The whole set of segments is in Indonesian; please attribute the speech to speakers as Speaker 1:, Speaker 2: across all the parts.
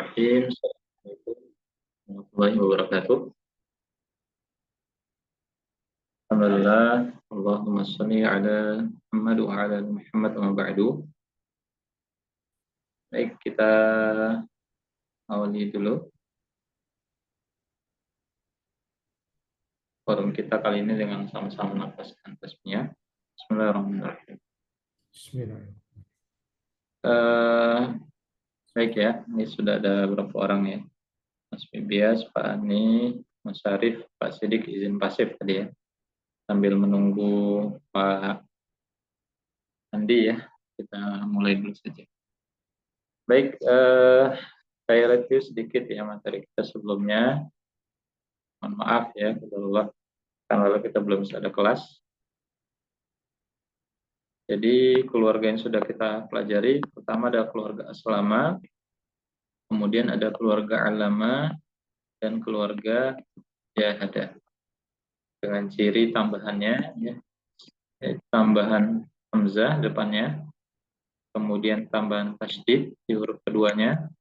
Speaker 1: Bismillahirrahmanirrahim. Assalamualaikum warahmatullahi wabarakatuh. Alhamdulillah. Allahumma sholli ala Muhammad wa ala ali Muhammad wa ba'du. Baik, kita awali dulu forum kita kali ini dengan sama-sama menafaskan tasbihnya. Bismillahirrahmanirrahim.
Speaker 2: Bismillahirrahmanirrahim.
Speaker 1: Baik ya, ini sudah ada beberapa orang ya. Mas Bibias, Pak Ani, Mas Syarif, Pak Sidik izin pasif tadi ya. Sambil menunggu Pak Andi ya, kita mulai dulu saja. Baik, saya review sedikit ya materi kita sebelumnya. Mohon maaf ya, karena kita belum bisa ada kelas. Jadi keluarga yang sudah kita pelajari, pertama ada keluarga aslama, kemudian ada keluarga alama, dan keluarga jahada. Dengan ciri tambahannya, ya, tambahan hamzah depannya, kemudian tambahan tasydid di huruf keduanya,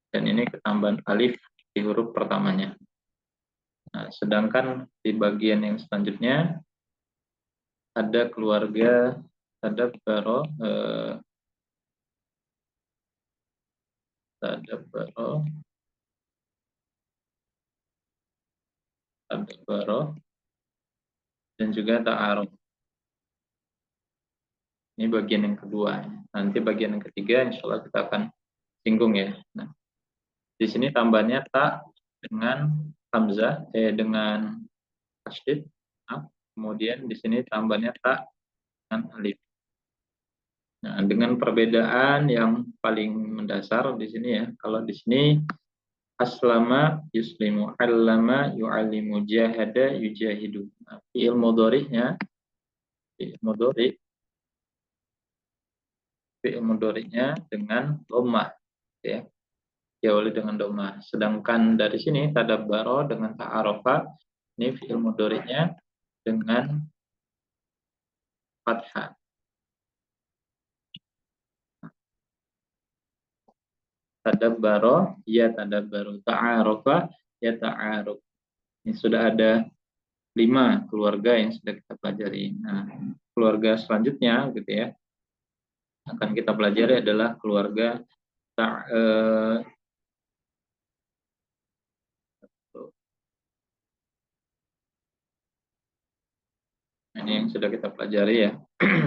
Speaker 1: dan ini ketambahan alif di huruf pertamanya. Nah, sedangkan di bagian yang selanjutnya ada keluarga tadabbaro, dan juga ta'aruf. Ini bagian yang kedua. Nanti bagian yang ketiga insya Allah kita akan singgung ya. Nah, di sini tambahnya ta dengan hamzah, dengan tasydid. Nah, kemudian di sini tambahnya ta dengan alif. Nah, dengan perbedaan yang paling mendasar di sini ya. Kalau di sini aslama yuslimu, allama yu'allimu, jahada yujahidu. Nah, fi'il mudhari'nya dengan dhammah ya. Diawali dengan dhammah. Sedangkan dari sini tadabbaro dengan ta'arafa, ini fi'il mudhari'nya dengan fathah. Tadabbaro ya tadabbaru, ta'arafa ya ta'aruf. Ini sudah ada 5 keluarga yang sudah kita pelajari. Nah, keluarga selanjutnya gitu ya, akan kita pelajari adalah keluarga ini yang sudah kita pelajari ya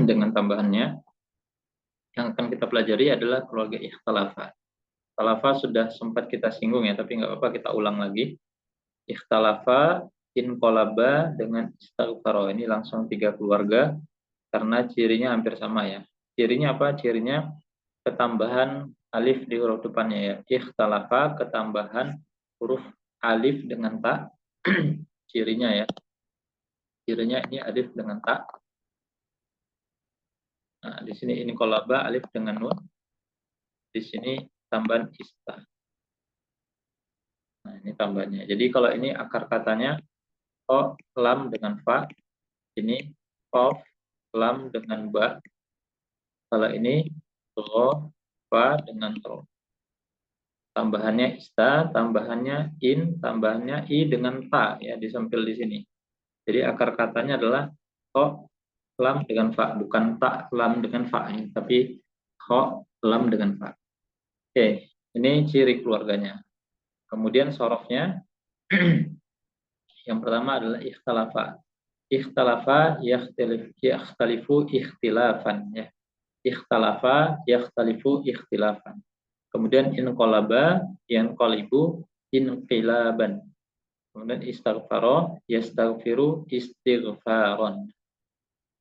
Speaker 1: dengan tambahannya. Yang akan kita pelajari adalah keluarga ikhtalafa. Ikhtalafa sudah sempat kita singgung ya, tapi nggak apa-apa kita ulang lagi. Ikhtalafa, inqalaba dengan istaghfaro. Ini langsung 3 keluarga karena cirinya hampir sama ya. Cirinya apa? Cirinya ketambahan alif di huruf depannya ya. Ikhtalafa, ketambahan huruf alif dengan ta. Cirinya ya. Cirinya ini alif dengan ta. Nah, di sini ini kolaba alif dengan nun. Di sini tambahan ista. Nah, ini tambahnya. Jadi kalau ini akar katanya o lam dengan fa. Ini qaf lam dengan ba. Kalau ini ro fa dengan ro. Tambahannya ista, tambahannya in, tambahannya i dengan ta ya disampil di sini. Jadi akar katanya adalah o lam dengan fa, bukan ta lam dengan fa, tapi ho lam dengan fa. Oke, ini ciri keluarganya. Kemudian sorofnya yang pertama adalah ikhtalafa. Ikhtalafa yakhtalifu ikhtilafan ya. Ikhtalafa yakhtalifu ikhtilafan. Kemudian inqalaba yanqalibu inqilaban. Kemudian istaghfaro yastaghfiru istighfaron.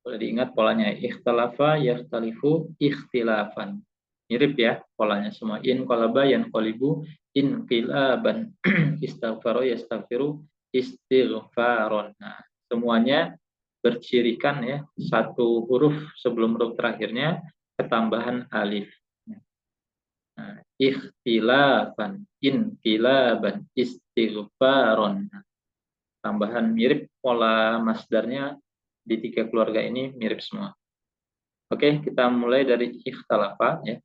Speaker 1: Boleh diingat polanya, ikhtalafa yakhtalifu ikhtilafan. Mirip ya polanya semua. Inqalaba yanqalibu inqilaban. Istaghfaro yastaghfiru istighfaron. Nah, semuanya bercirikan ya satu huruf sebelum huruf terakhirnya ketambahan alif. Nah, ikhtilafan, inqilaban, istighfaron. Nah, tambahan mirip pola masdarnya di 3 keluarga ini mirip semua. Oke, kita mulai dari ikhtalafa ya.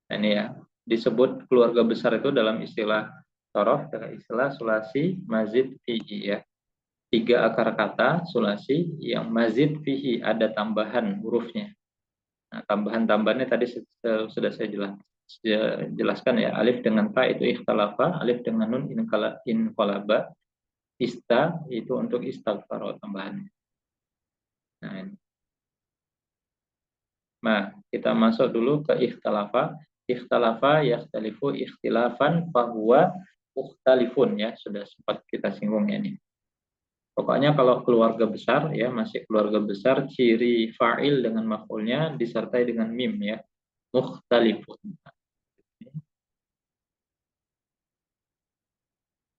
Speaker 1: Nah, ini ya. disebut keluarga besar itu dalam istilah sorof, dalam istilah sulasi mazid fihi ya. 3 akar kata sulasi yang mazid fihi ada tambahan hurufnya. Nah, tambahan-tambahannya tadi sudah saya jelaskan ya. Alif dengan ta itu ikhtalafa, alif dengan nun inqalaba, ista itu untuk istaghfar tambahannya. Nah, ini. Nah, kita masuk dulu ke ikhtalafa. Ikhtalafa yakhtalifu ikhtilafan fahuwa mukhtalifun ya, sudah sempat kita singgung ya ini. Pokoknya kalau keluarga besar ya, masih keluarga besar, ciri fa'il dengan maf'ulnya disertai dengan mim ya. Mukhtalifun.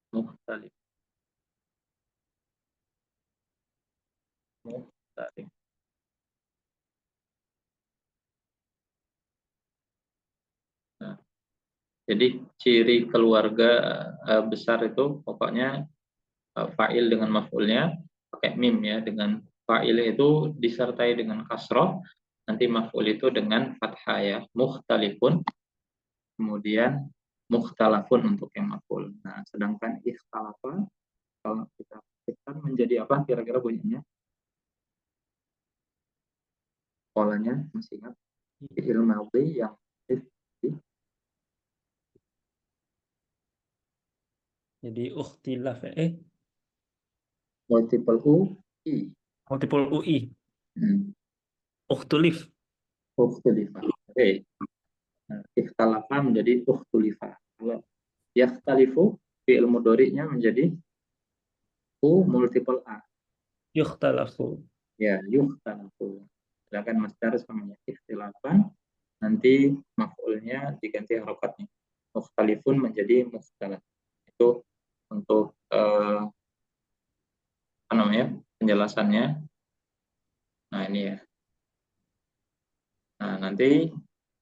Speaker 1: Mukhtalif. Mukhtalif. Nah, jadi ciri keluarga besar itu pokoknya fa'il dengan maf'ulnya pakai mim ya, dengan fa'il itu disertai dengan kasroh, nanti maf'ul itu dengan fathah ya, mukhtalifun, kemudian mukhtalafun untuk yang maf'ul. Nah, sedangkan ikhtalafa kalau kita aktifkan menjadi apa kira-kira bunyinya? Polanya masih ingat? Fi'il madhi yang
Speaker 3: Jadi ukhtilaf
Speaker 1: multiple u i.
Speaker 3: multiple UI. Ukhtulif.
Speaker 1: Ukhtulifa. Oke. Nah, ikhtalafa menjadi ukhtulifa. Kalau yakhtalifu fi'il mudhari'nya menjadi u multiple a.
Speaker 3: Yukhtalafu.
Speaker 1: Ya, yukhtalafu. Sedangkan masdar sama ikhtilafan, nanti maf'ulnya diganti harokatnya. Mukhtalifun menjadi mukhtalaf. Itu untuk apa namanya penjelasannya. Nah ini ya. Nah nanti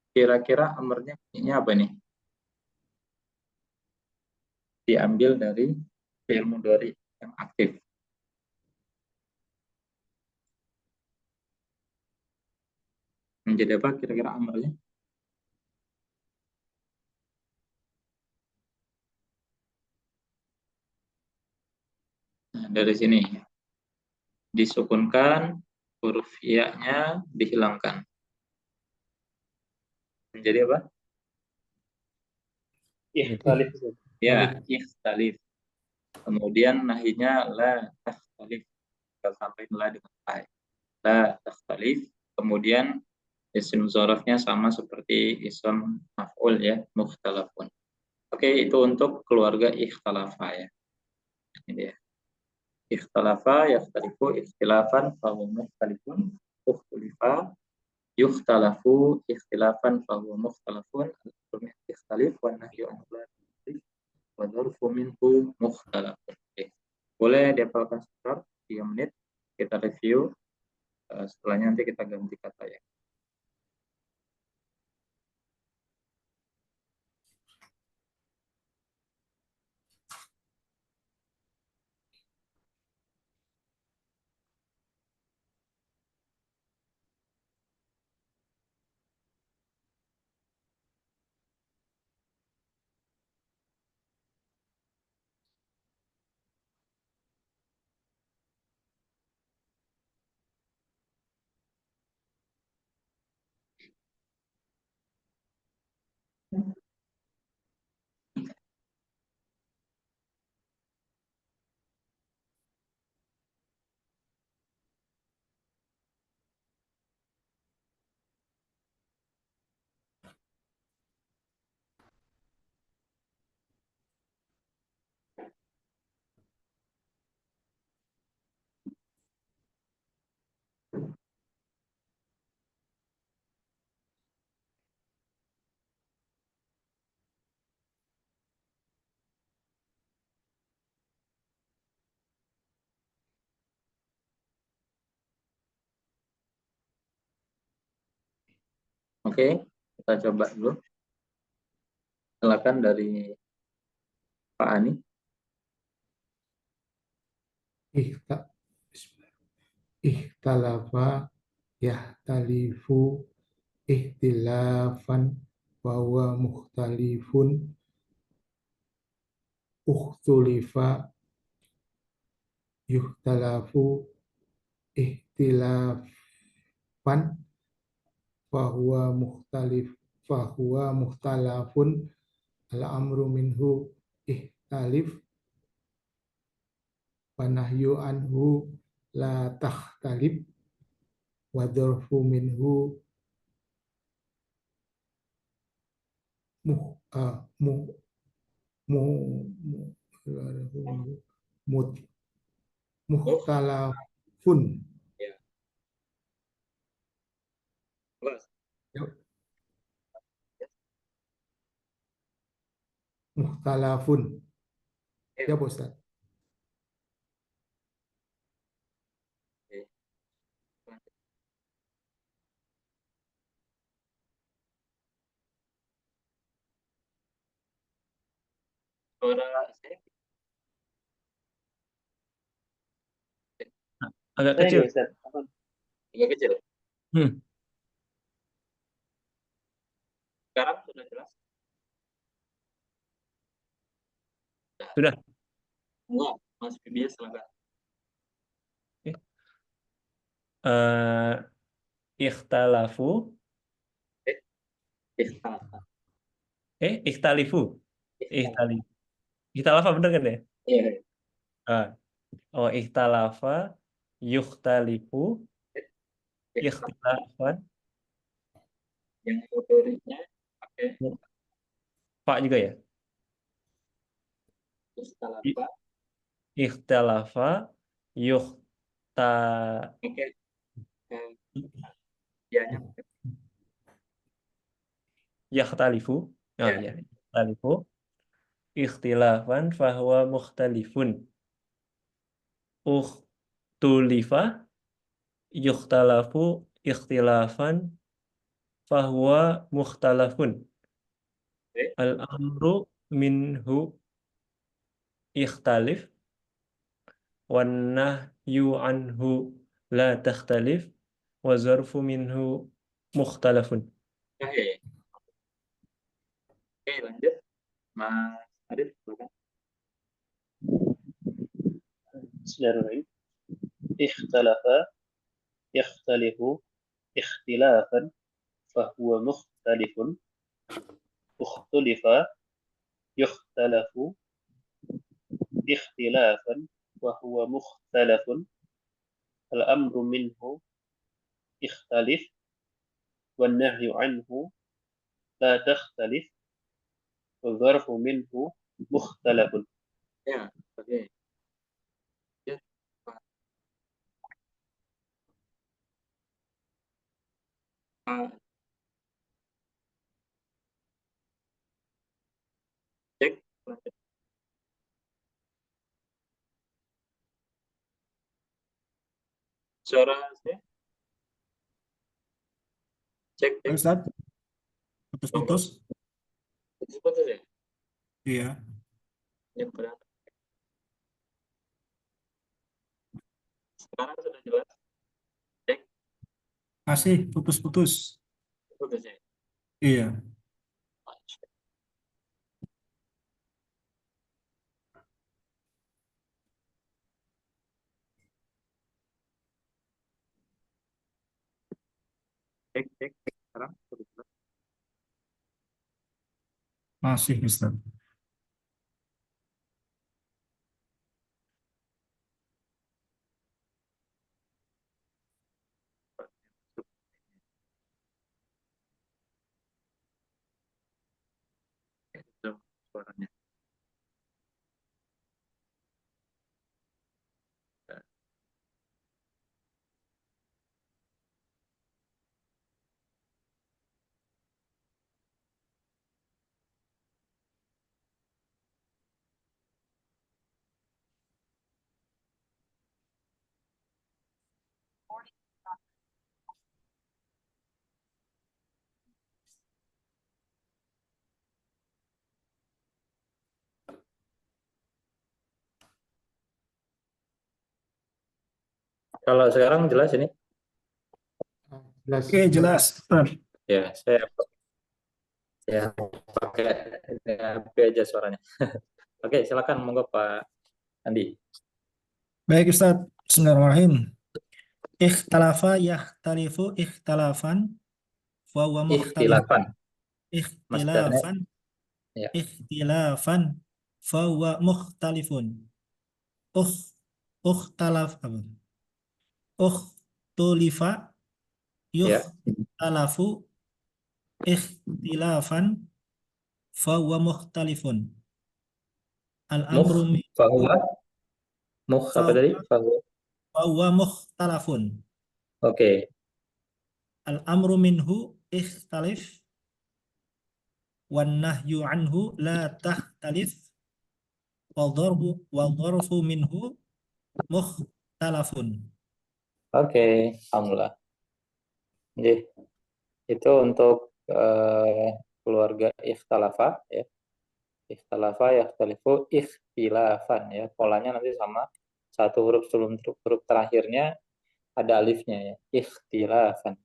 Speaker 1: kira-kira amarnya bunyinya apa nih? Diambil dari fi'il mudhari yang aktif. Menjadi apa kira-kira amarnya? Nah, dari sini disukunkan, huruf ya-nya dihilangkan. Menjadi apa?
Speaker 3: Ikhtalif.
Speaker 1: Ya, ikhtalif. Kemudian nahinya la takhtalif. Kita sampai la dengan ta. La takhtalif. Kemudian isim zorofnya sama seperti isim maf'ul ya, mukhtalafun. Oke, itu untuk keluarga ikhtalafa ya. Ini dia. Ikhtalafa, yakhtalifu, ikhtilafan, fahuwa mukhtalifun, ukhtulifa, yukhtalafu, ikhtilafan, fahuwa mukhtalafun, ikhtalif, wa nahyu anhu wa dzarfu minhu mukhtalafun. Oke. Boleh dihafalkan sebentar, 3 menit, kita review, setelahnya nanti kita ganti kata ya. Oke, kita coba dulu. Silakan dari Pak Ani.
Speaker 2: Ikhtalafa yahtalifu ihtilafan fahuwa mukhtalifun, ukhtulifa, yuhtalafu, ihtilafan, fahuwa mukhtalif, fahuwa mukhtalafun, al-amru minhu ihtalif, wa nahyu anhu la takhtalif, wa dzarfu minhu muh, mu, mu, mu, mukhtalafun.
Speaker 1: Ya. Bos.
Speaker 2: Mukhtalafun.
Speaker 1: Ya.
Speaker 2: Ya, Pak Ustaz.
Speaker 1: Oke. Suara saya
Speaker 3: Agak
Speaker 4: Saya
Speaker 3: kecil.
Speaker 4: nggak Ustaz. Apa?
Speaker 1: agak kecil.
Speaker 3: Hmm.
Speaker 1: Sekarang sudah jelas?
Speaker 3: Sudah.
Speaker 1: Enggak, Mas Bibias silakan.
Speaker 3: Eh, ikhtalafu.
Speaker 1: Ikhtalafa.
Speaker 3: Ikhtalifu. Ikhtalifu. Ikhtalafa bener kan ya?
Speaker 1: Iya.
Speaker 3: Ah. Oh, ikhtalafa, yukhtalifu,
Speaker 1: Ikhtalafa.
Speaker 3: ikhtilafan.
Speaker 1: Yang motoriknya pakai
Speaker 3: Pak juga ya?
Speaker 1: ikhtalafa.
Speaker 3: Ikhtalafa, yukhta,
Speaker 1: Oke. Dianya
Speaker 3: yakhtalifu. Oh
Speaker 1: ya.
Speaker 3: ya, yakhtalifu. Ikhtilafan fahuwa mukhtalifun. Ukhtulifa, yukhtalafu, ikhtilafan fahuwa mukhtalafun.
Speaker 1: Oke.
Speaker 3: Al-amru minhu ikhtalif, wan nahyu anhu la takhtalif, wa zarfu minhu mukhtalafun.
Speaker 1: Oke. Oke, lanjut. Mas Arif silakan.
Speaker 4: Bismillahirrahmanirrahim. Ikhtalafa, yakhtalifu, ikhtilafan, fahuwa mukhtalifun, ukhtulifa, yukhtalafu, ikhtilafan, fahuwa mukhtalafun, al-amru minhu ikhtalif, wan nahyu anhu la takhtalif, wa dzarfu minhu mukhtalafun.
Speaker 1: Ya, oke. Ya, Pak. Cek. Lanjut. Suara saya. Cek,
Speaker 5: Pak
Speaker 1: cek.
Speaker 5: Ustadz, putus-putus.
Speaker 1: Putus-putus ya?
Speaker 5: Iya,
Speaker 1: Ini berat. Sekarang sudah jelas? Cek.
Speaker 5: masih putus-putus.
Speaker 1: Putus ya?
Speaker 5: Iya,
Speaker 1: Cek, cek. Sekarang sudah jelas?
Speaker 5: masih Ustadz.
Speaker 1: Itu suaranya. Kalau sekarang jelas ini?
Speaker 2: Jelas.
Speaker 5: Oke, jelas. Ustadz.
Speaker 1: Ya, saya Ya, pakai HP aja suaranya. Oke, silakan monggo Pak Andi.
Speaker 5: Baik Ustadz, Bismillahirrahmanirrahim. Ikhtalafa yahtalifu ikhtalafan wa huwa mukhtalif.
Speaker 1: Ikhtilafan. Masdarnya
Speaker 5: Ikhtilafan
Speaker 1: ya.
Speaker 5: ikhtilafan fa huwa mukhtalifun. Ukhtalaf apa? Ukhtulifa
Speaker 1: Ya.
Speaker 5: yukhtalafu ikhtilafan fa huwa mukhtalifun. Al-amru
Speaker 1: Fahuwa apa tadi? Fahuwa.
Speaker 5: fa huwa mukhtalafun.
Speaker 1: Oke.
Speaker 5: Al-amru minhu ikhtalif wan nahyu anhu la tahtalif wa dharfu minhu mukhtalafun.
Speaker 1: Oke, alhamdulillah. Jadi, itu untuk keluarga ikhtalafa ya. Ikhtalafa yakhtalifu ikhtilafan ya. Polanya nanti sama, satu huruf sebelum huruf terakhirnya ada alifnya ya. Ikhtilafan.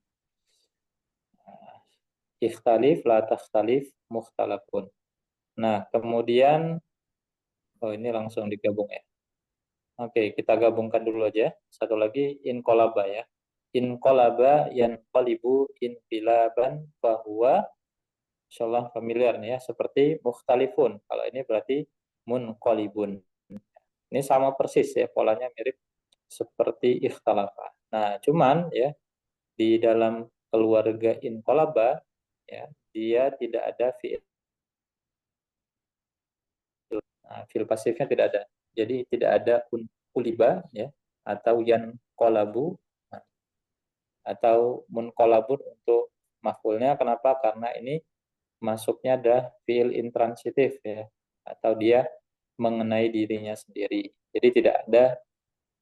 Speaker 1: Ikhtalif, la takhtalif, mukhtalafun. Nah, kemudian ini langsung digabung ya. Oke, kita gabungkan dulu aja. Satu lagi inqalaba ya. Inqalaba yanqalibu inqilaban fahuwa, insyaallah familiar nih ya, seperti mukhtalifun. Kalau ini berarti munqalibun. Ini sama persis ya, polanya mirip seperti ikhtalafa. Nah, cuman ya di dalam keluarga inqalaba ya, dia tidak ada fi'il. Nah, fi'il pasifnya tidak ada. Jadi tidak ada kuliba ya, atau yan kolabu atau munkolabun untuk maf'ulnya. Kenapa? Karena ini masuknya ada fi'il intransitif ya, atau dia mengenai dirinya sendiri. Jadi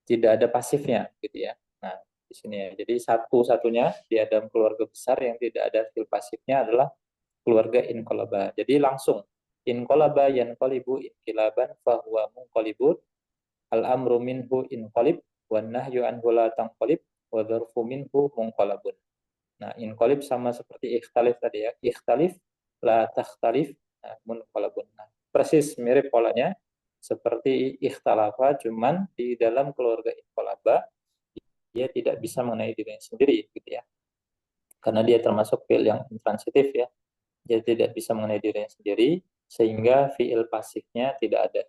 Speaker 1: tidak ada pasifnya gitu ya. Nah, di sini ya. Jadi satu-satunya di dalam keluarga besar yang tidak ada fi'il pasifnya adalah keluarga inqalaba. Jadi langsung inqalaba yanqalibu inqilaban fahuwa munqalibun, al-amru minhu inqalib wan nahyu anhu la tanqalib wa dzarfu minhu munqalabun. Nah, inqalib sama seperti ikhtalif tadi ya. Ikhtalif la takhtalif, nah, munqalabun. Nah, persis mirip polanya seperti ikhtalafa, cuman di dalam keluarga inqalaba dia tidak bisa mengenai dirinya sendiri gitu ya. Karena dia termasuk fi'il yang intransitif ya. Dia tidak bisa mengenai dirinya sendiri, sehingga fi'il pasifnya tidak ada.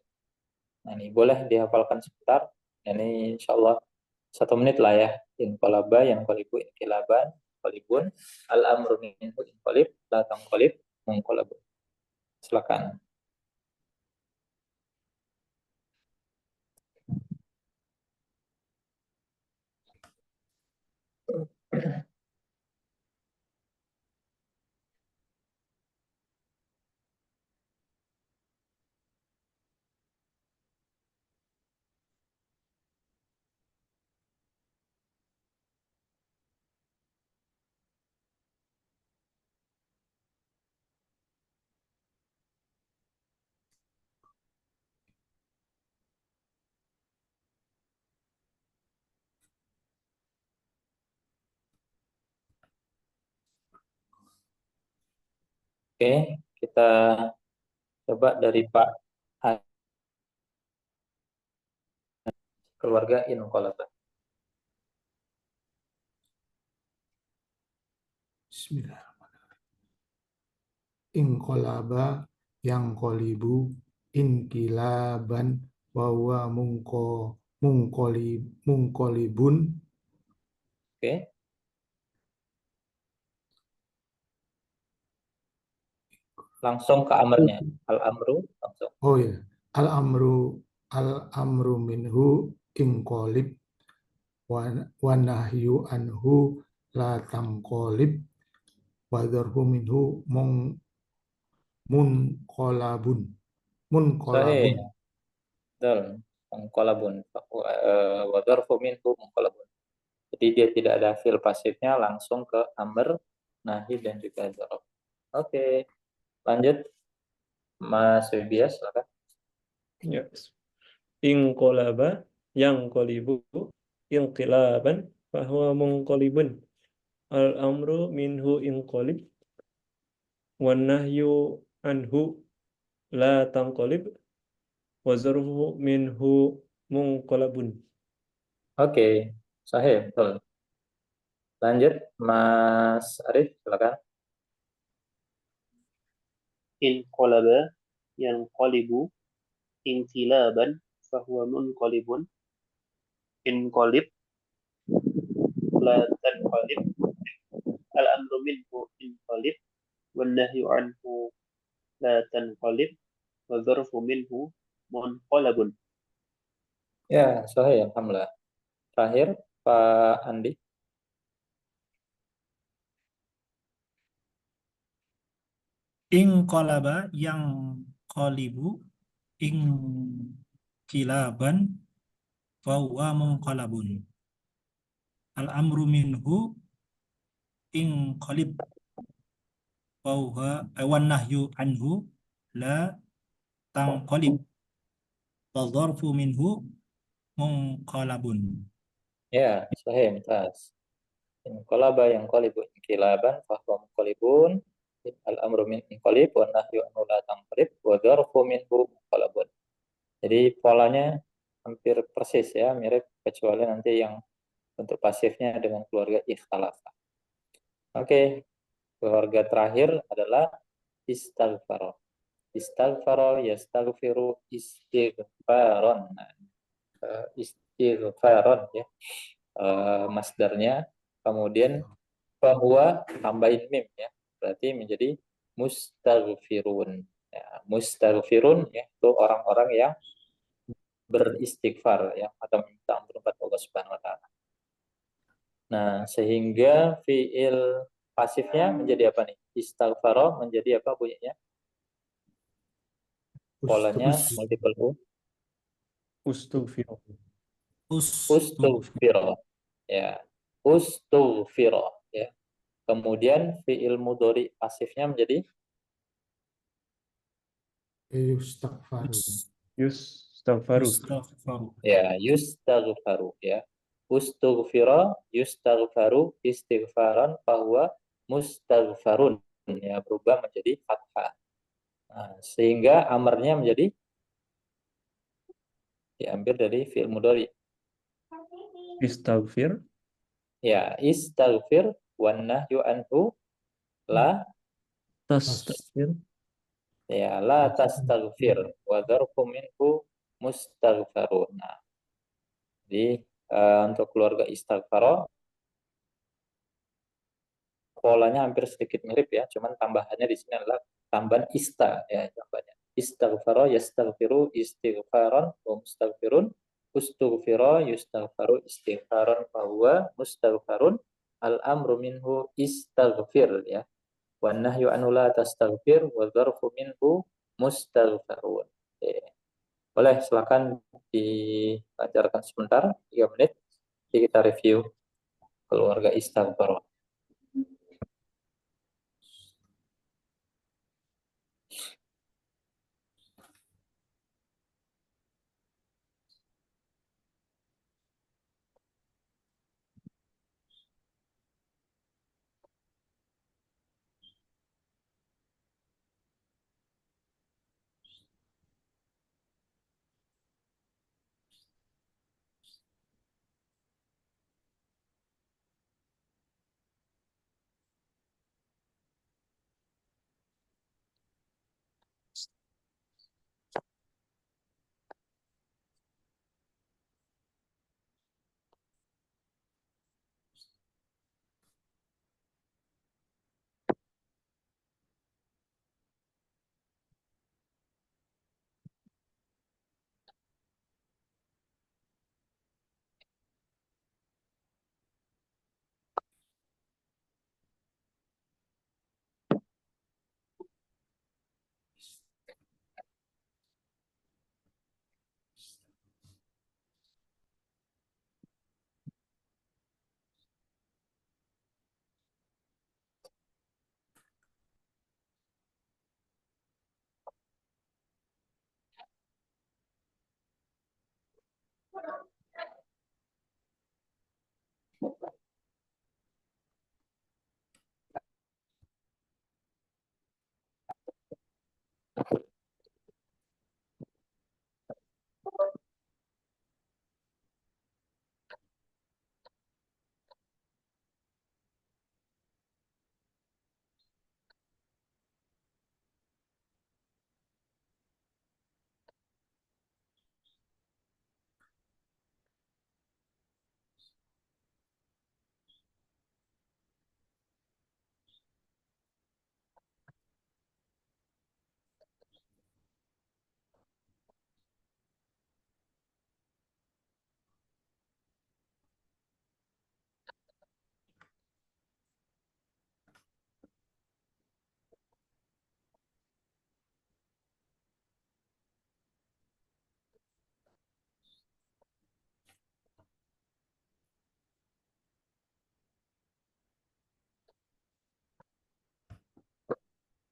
Speaker 1: Nah, ini boleh dihafalkan sebentar. Ini insya Allah 1 menit lah ya. Inqalaba, yanqalibu, inqilaban, inqalibun, al-amru minhu inqalib, la tanqalib, munqalabun. Silakan. Oke, kita coba dari Pak A, keluarga inqalaba.
Speaker 2: Bismillahirrahmanirrahim. Inqalaba yanqalibu inqilaban wa huwa munqalibun.
Speaker 1: Oke. Langsung ke amarnya. Al-amru langsung.
Speaker 2: Oh ya, al-amru minhu inqalib wa nahyu anhu la tanqalib wa dzarfu minhu munqalabun.
Speaker 1: Sahih. Betul. Munqalabun. Wa dzarfu minhu munqalabun. Jadi dia tidak ada fi'il pasifnya, langsung ke amr, nahi, dan juga dzarf. Oke. Lanjut. Mas Wibias, silakan.
Speaker 3: Ya. Inqalaba yanqalibu inqilaban fahuwa munqalibun. Al-amru minhu inqalib wan nahyu anhu la tanqalib wa zarfu minhu munqalabun.
Speaker 1: Oke, sahih, betul. Lanjut, Mas Arif, silakan.
Speaker 4: inqalaba yanqalibu inqilaban fahuwa munqalibun inqalib la tanqalib al-amru minhu inqalib wan nahyu anhu la tanqalib wa dzarfu minhu munqalabun.
Speaker 1: Ya, sahih, alhamdulillah. Terakhir, Pak Andi.
Speaker 5: Inqalaba yang qalibu inqilaban fahuwa munqalabun. Al-amru minhu inqalib fahuwa wan nahyu anhu la tanqalib wa dzarfu minhu munqalabun.
Speaker 1: Ya, sahih, mumtaz. Inqalaba yang qalibu inqilaban fahuwa munqalibun. Al-amru min inqalib wa nahyu anhu la tanqalib wa dzarfu minhu munqalabun. Jadi polanya hampir persis ya, mirip, kecuali nanti yang untuk pasifnya dengan keluarga ikhtalafa. Oke, keluarga terakhir adalah istaghfaro. Istaghfaro yastaghfiru istighfaron. Nah, istighfaron ya. Masdarnya, kemudian bahwa tambahin mim ya, berarti menjadi mustaghfirun. Ya, mustaghfirun ya, itu orang-orang yang beristighfar ya, atau minta ampun kepada Allah Subhanahu wa taala. Nah, sehingga fiil pasifnya menjadi apa nih? Istaghfaro menjadi apa bunyinya? Polanya multiple u.
Speaker 3: Ustughfir.
Speaker 1: Ustughfiro ya. Ustughfiro ya. Kemudian fiil mudhari pasifnya menjadi
Speaker 2: Yustaghfaru.
Speaker 3: Yustaghfaru.
Speaker 5: Istaghfaru.
Speaker 1: ya yustaghfaru ya. Ustughfiro yustaghfaru istighfaran bahwa mustaghfarun ya, berubah menjadi fathah. Nah, sehingga amarnya menjadi diambil dari fiil mudhari.
Speaker 3: Istaghfir.
Speaker 1: Ya, istaghfir wan nahyu anhu la
Speaker 3: Tastaghfir.
Speaker 1: ya la tastaghfir wa dzarfu minhu mustaghfarun. Nah, jadi untuk keluarga istighfaro polanya hampir sedikit mirip ya, cuman tambahannya di sini adalah tambahan ista ya, tambahnya. Istighfaro yastaghfiru istighfaran wa mustaghfirun. Ustughfiro yustaghfaru istighfaran bahwa mustaghfarun. Al-amru minhu istaghfir ya. Wa nahyu anhu la tastaghfir wa dzarfu minhu mustaghfarun. Boleh, silakan dilancarkan sebentar, 3 menit. Jadi kita review keluarga istighfar.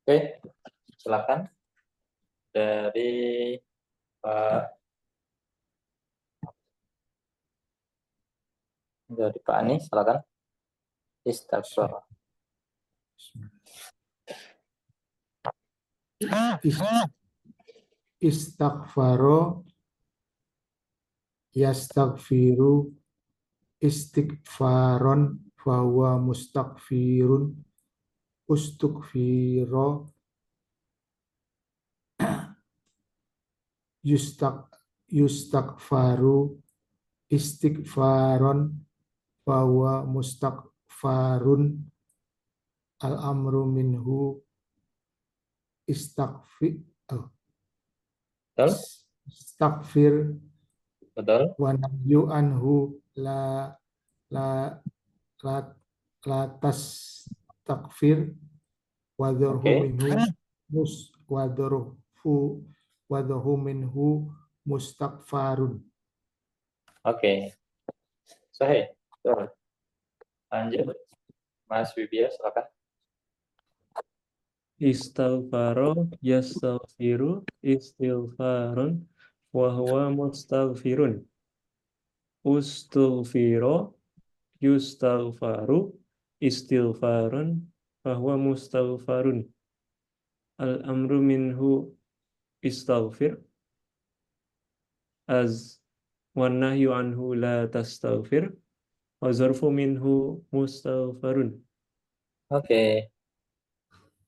Speaker 1: Oke, silakan dari Pak Ani, silakan. Istighfar.
Speaker 2: Istaghfaro yastaghfiru istighfaron fahuwa mustaghfirun ustughfiro yustaghfaru istighfaron fahuwa mustaghfarun al-amru minhu
Speaker 1: Betul?
Speaker 2: istaghfir
Speaker 1: Betul?
Speaker 2: wa nahyu anhu la la la la tastakfir wadhurhu
Speaker 1: Oke.
Speaker 2: minhu wadhurhu minhu mustakfarun.
Speaker 1: Oke. Sahih. Betul. Lanjut. Mas Wibia, silakan.
Speaker 3: Istaghfaro yastaghfiru istighfarun wa huwa mustaghfirun. Ustughfiro yustaghfaru istighfarun wa huwa mustaghfarun. Al-amru minhu istaghfir az wa nahyu anhu la tastaghfir wa zarfu minhu mustaghfarun.
Speaker 1: Oke.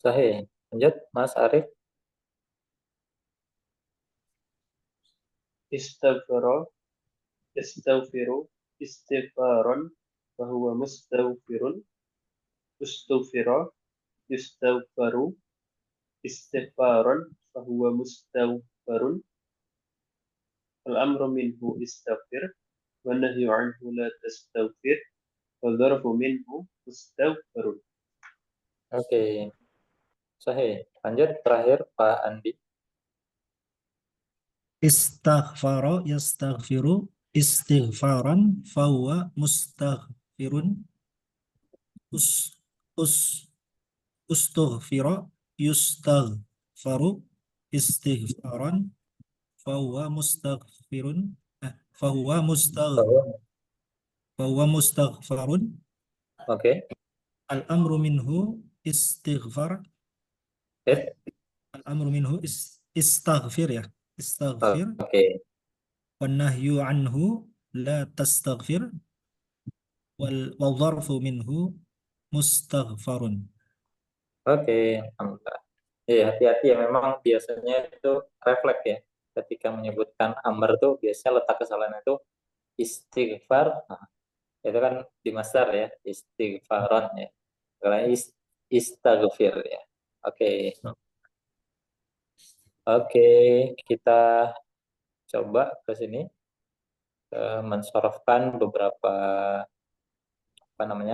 Speaker 1: Sahih. Lanjut, Mas Arif.
Speaker 4: Istaghfara yastaghfiru istighfaran wa huwa mustaghfirun ustughfira yustaghfaru istighfaran fa huwa mustaghfarun al-amru minhu istaghfir wa nahyu anhu la tastaghfir wa dzarfu minhu mustaghfarun.
Speaker 1: Oke. Sahih. Lanjut, terakhir Pak Andi.
Speaker 5: Istaghfara yastaghfiru istighfaran fahuwa mustaghfirun us us ustughfira yustaghfaru istighfaran fahuwa mustaghfirun fahuwa mustaghfarun
Speaker 1: Oke.
Speaker 5: al-amru minhu istighfar
Speaker 1: Sip.
Speaker 5: al-amru minhu istaghfir ya istaghfir
Speaker 1: Oke.
Speaker 5: wan nahyu anhu la tastaghfir wal dharfu minhu mustaghfarun.
Speaker 1: Oke. Alhamdulillah. Iya, hati-hati ya. Memang biasanya itu refleks ya. Ketika menyebutkan amr tuh biasanya letak kesalahan itu istighfar. Nah, itu kan di masdar ya. Istighfaron ya. Kalau istaghfir ya. Oke. Oke, kita coba ke sini mensorofkan beberapa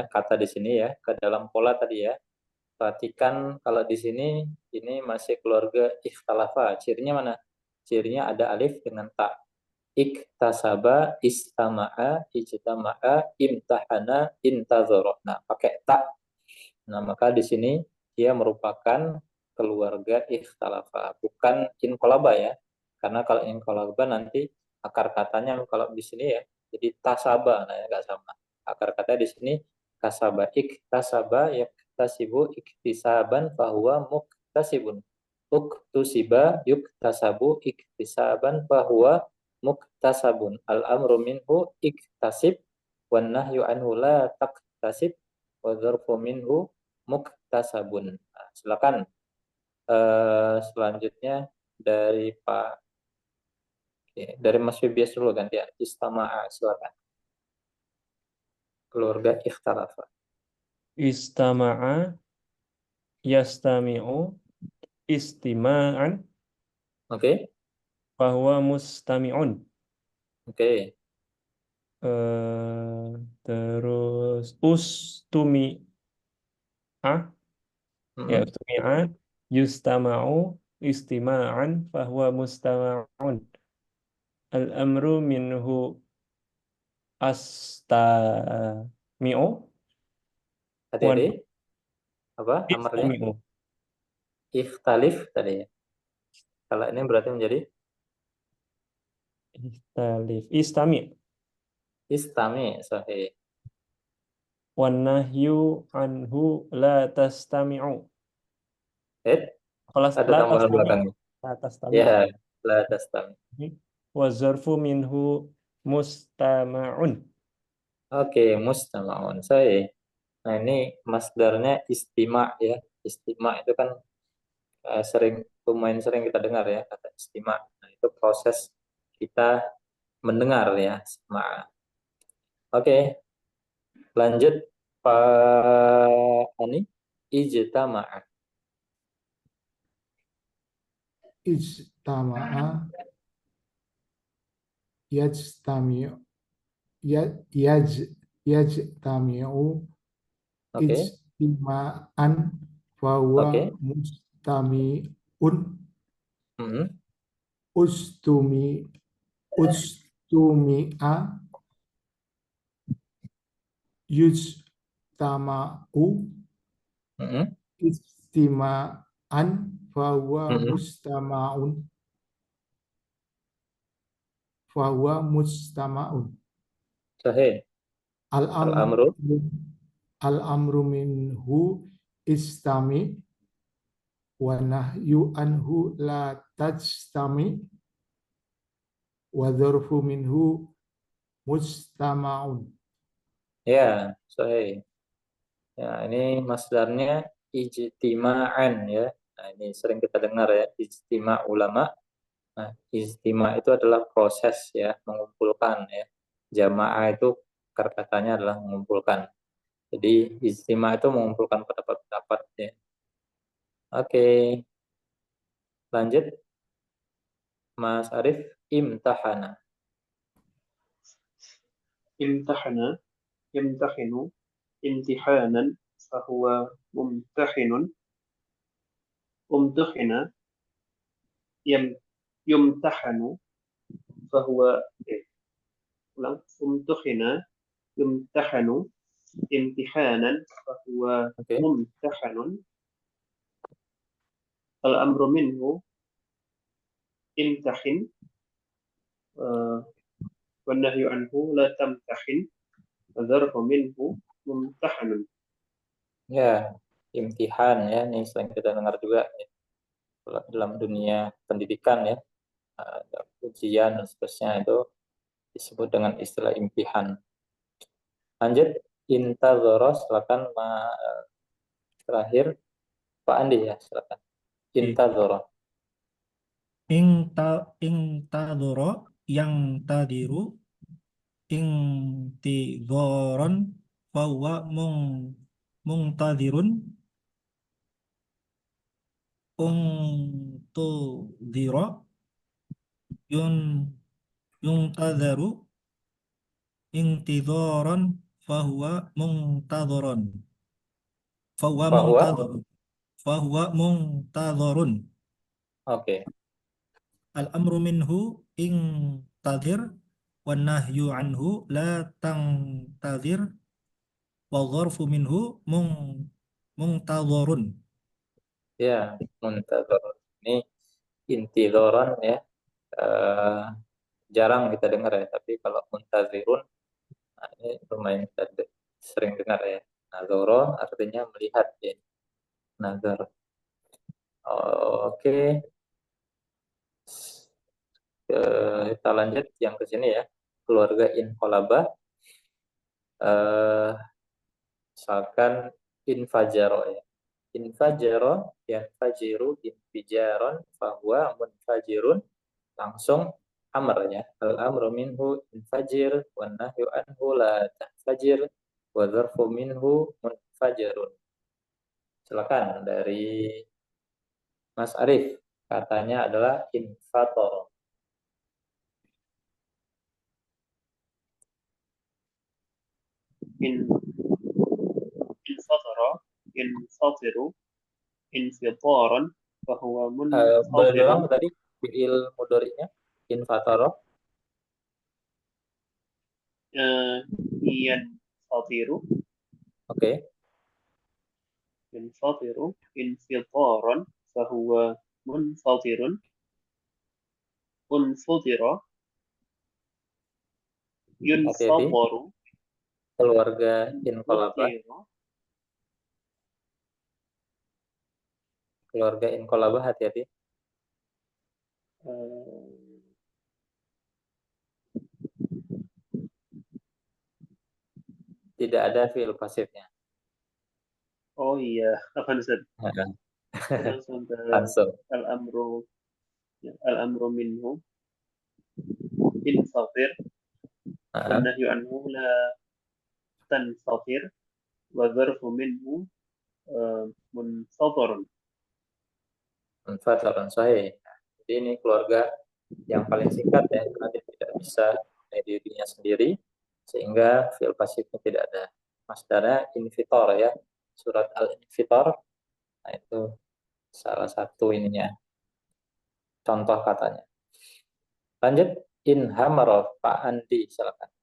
Speaker 1: kata di sini ya ke dalam pola tadi ya. Perhatikan kalau di sini ini masih keluarga ikhtalafa. Cirinya mana? Cirinya ada alif dengan ta. Iktasaba, istama'a, ijtama'a, imtahana, intazara. Nah, pakai ta. Nah, maka di sini dia merupakan keluarga ikhtalafa, bukan inqalaba ya. Karena kalau inqalaba nanti akar katanya kalau di sini ya, jadi tasaba, nah ya nggak sama. Akar kata di sini kasaba, iktasaba, yaktasibu, iktisaban, fahuwa muktasibun. Uktusiba, yuktasabu, iktisaban, fahuwa muktasabun. Al-amru minhu iktasib, wan nahyu anhu la taktasib, wa dzarfu minhu muktasabun. Nah, silakan selanjutnya dari Pak dari Mas Fibias dulu gantian. Istama'a, silakan. Keluarga ikhtalafa.
Speaker 3: Istama'a yastami'u istima'an
Speaker 1: Oke?
Speaker 3: bahwa mustami'un.
Speaker 1: Oke.
Speaker 3: Terus ustumi'a ya
Speaker 1: Mm-mm.
Speaker 3: ustumi'a yustama'u istima'an bahwa mustama'un. Al-amru minhu astami'u wan
Speaker 1: Hati-hati. Apa amarnya?
Speaker 3: istami'u
Speaker 1: ikhtalif tadi ya. Kalau ini berarti menjadi
Speaker 3: Ikhtalif. Istami.
Speaker 1: istami, sahih.
Speaker 3: Wan nahyu anhu la tastami'u. Kalau
Speaker 1: Ada
Speaker 3: la
Speaker 1: tambahan
Speaker 3: tastami'.
Speaker 1: belakangnya.
Speaker 3: La tastami'.
Speaker 1: Ya, la tastami.
Speaker 3: Wa zarfu minhu mustama'un.
Speaker 1: Oke, mustama'un, sahih. Nah, ini masdarnya istima ya. Istima itu kan lumayan sering kita dengar ya kata istima. Nah, itu proses kita mendengar ya, sama. Oke, lanjut Pak Ani, ijtama'a.
Speaker 2: Ijtama'a yajtami'u yaj yajtami'u
Speaker 1: Oke,
Speaker 2: ijtima'an fahuwa
Speaker 1: oke.
Speaker 2: mustami'un
Speaker 1: Mm-mm.
Speaker 2: ustumi'a yujtama'u
Speaker 1: Mm-mm.
Speaker 2: istima'an fahuwa
Speaker 1: Mm-mm.
Speaker 2: mustama'un
Speaker 1: Sahih.
Speaker 2: al-amru
Speaker 1: Al-amru.
Speaker 2: al-amru minhu istami wa nahyu anhu la tajtami wa dzarfu minhu mustama'un.
Speaker 1: Ya, sahih. Ya, ini masdarnya ijtima'an ya. Nah, ini sering kita dengar ya, ijtima' ulama. Nah, ijtima' itu adalah proses ya, mengumpulkan ya. Jamaah itu katanya adalah mengumpulkan. Jadi ijtima' itu mengumpulkan pendapat-pendapat ya. Oke, lanjut Mas Arif, imtahana.
Speaker 4: امتحن يمتحن امتحانا فهو ممتحن امتحن يمتحن فهو ulang امتحن يمتحن امتحانا فهو
Speaker 1: Oke.
Speaker 4: ممتحن الأمر منه امتحن والنهي عنه لا تمتحن الظرف منه ممتحن.
Speaker 1: Ya, imtihan ya, ini sering kita dengar juga ya. Kalau dalam dunia pendidikan ya, ada ujian dan seterusnya itu disebut dengan istilah imtihan. Lanjut, intadzara, silakan terakhir Pak Andi ya, silakan. Intadzara.
Speaker 5: Ingtadoro yang tadiru intidoron fahuwa mungtadirun untudiro yun yuntadaru intidoron fahuwa mungtadoron fahuwa
Speaker 1: Bahwa,
Speaker 5: mungtadorun fahuwa mungtadorun
Speaker 1: oke.
Speaker 5: al-amru minhu tadir wan nahyu anhu la tangtadir wal dharfu minhu mungtadharun.
Speaker 1: Ya, muntadzar. Ini intidoran ya, eh, jarang kita dengar ya, tapi kalau muntazirun, nah ini lumayan kita sering dengar ya. Nazoro artinya melihat ya. Nazar. Oke, kita lanjut yang ke sini ya. Keluarga inqalaba, misalkan infajaro ya. Infajaro, yanfajiru, infijaron, fahuwa munfajirun, langsung amr ya. Al-amru minhu infajir, wan nahyu anhu la tahfajir, wa dzarfu minhu munfajirun. Silakan dari Mas Arif, katanya adalah infator.
Speaker 4: إن انفطر ينفطر انفطارا فهو
Speaker 1: Boleh diulang
Speaker 4: منفطر
Speaker 1: tadi fiil mudhari'nya infatoro.
Speaker 4: ينفطر
Speaker 1: Oke.
Speaker 4: ينفطر انفطارا فهو منفطر منفطر
Speaker 1: Hati-hati.
Speaker 4: ينفطر
Speaker 1: Keluarga inqalaba.
Speaker 4: منفطر
Speaker 1: Keluarga inqalaba, hati-hati. Tidak ada fi'il pasifnya.
Speaker 4: oh iya apa Ustaz? Langsung ke
Speaker 1: Langsung.
Speaker 4: al-amru al-amru minhu infatir wan nahyu anhu la tanfatir wa dzarfu minhu munfatirun.
Speaker 1: Munfatirun, sahih. Jadi ini keluarga yang paling singkat ya, karena dia tidak bisa mengenai dirinya sendiri, sehingga fi'il pasifnya tidak ada. Masdarnya infitor ya, surat al-infitor. Nah itu salah satu ininya, contoh katanya. Lanjut, inhamara, Pak Andi, silakan.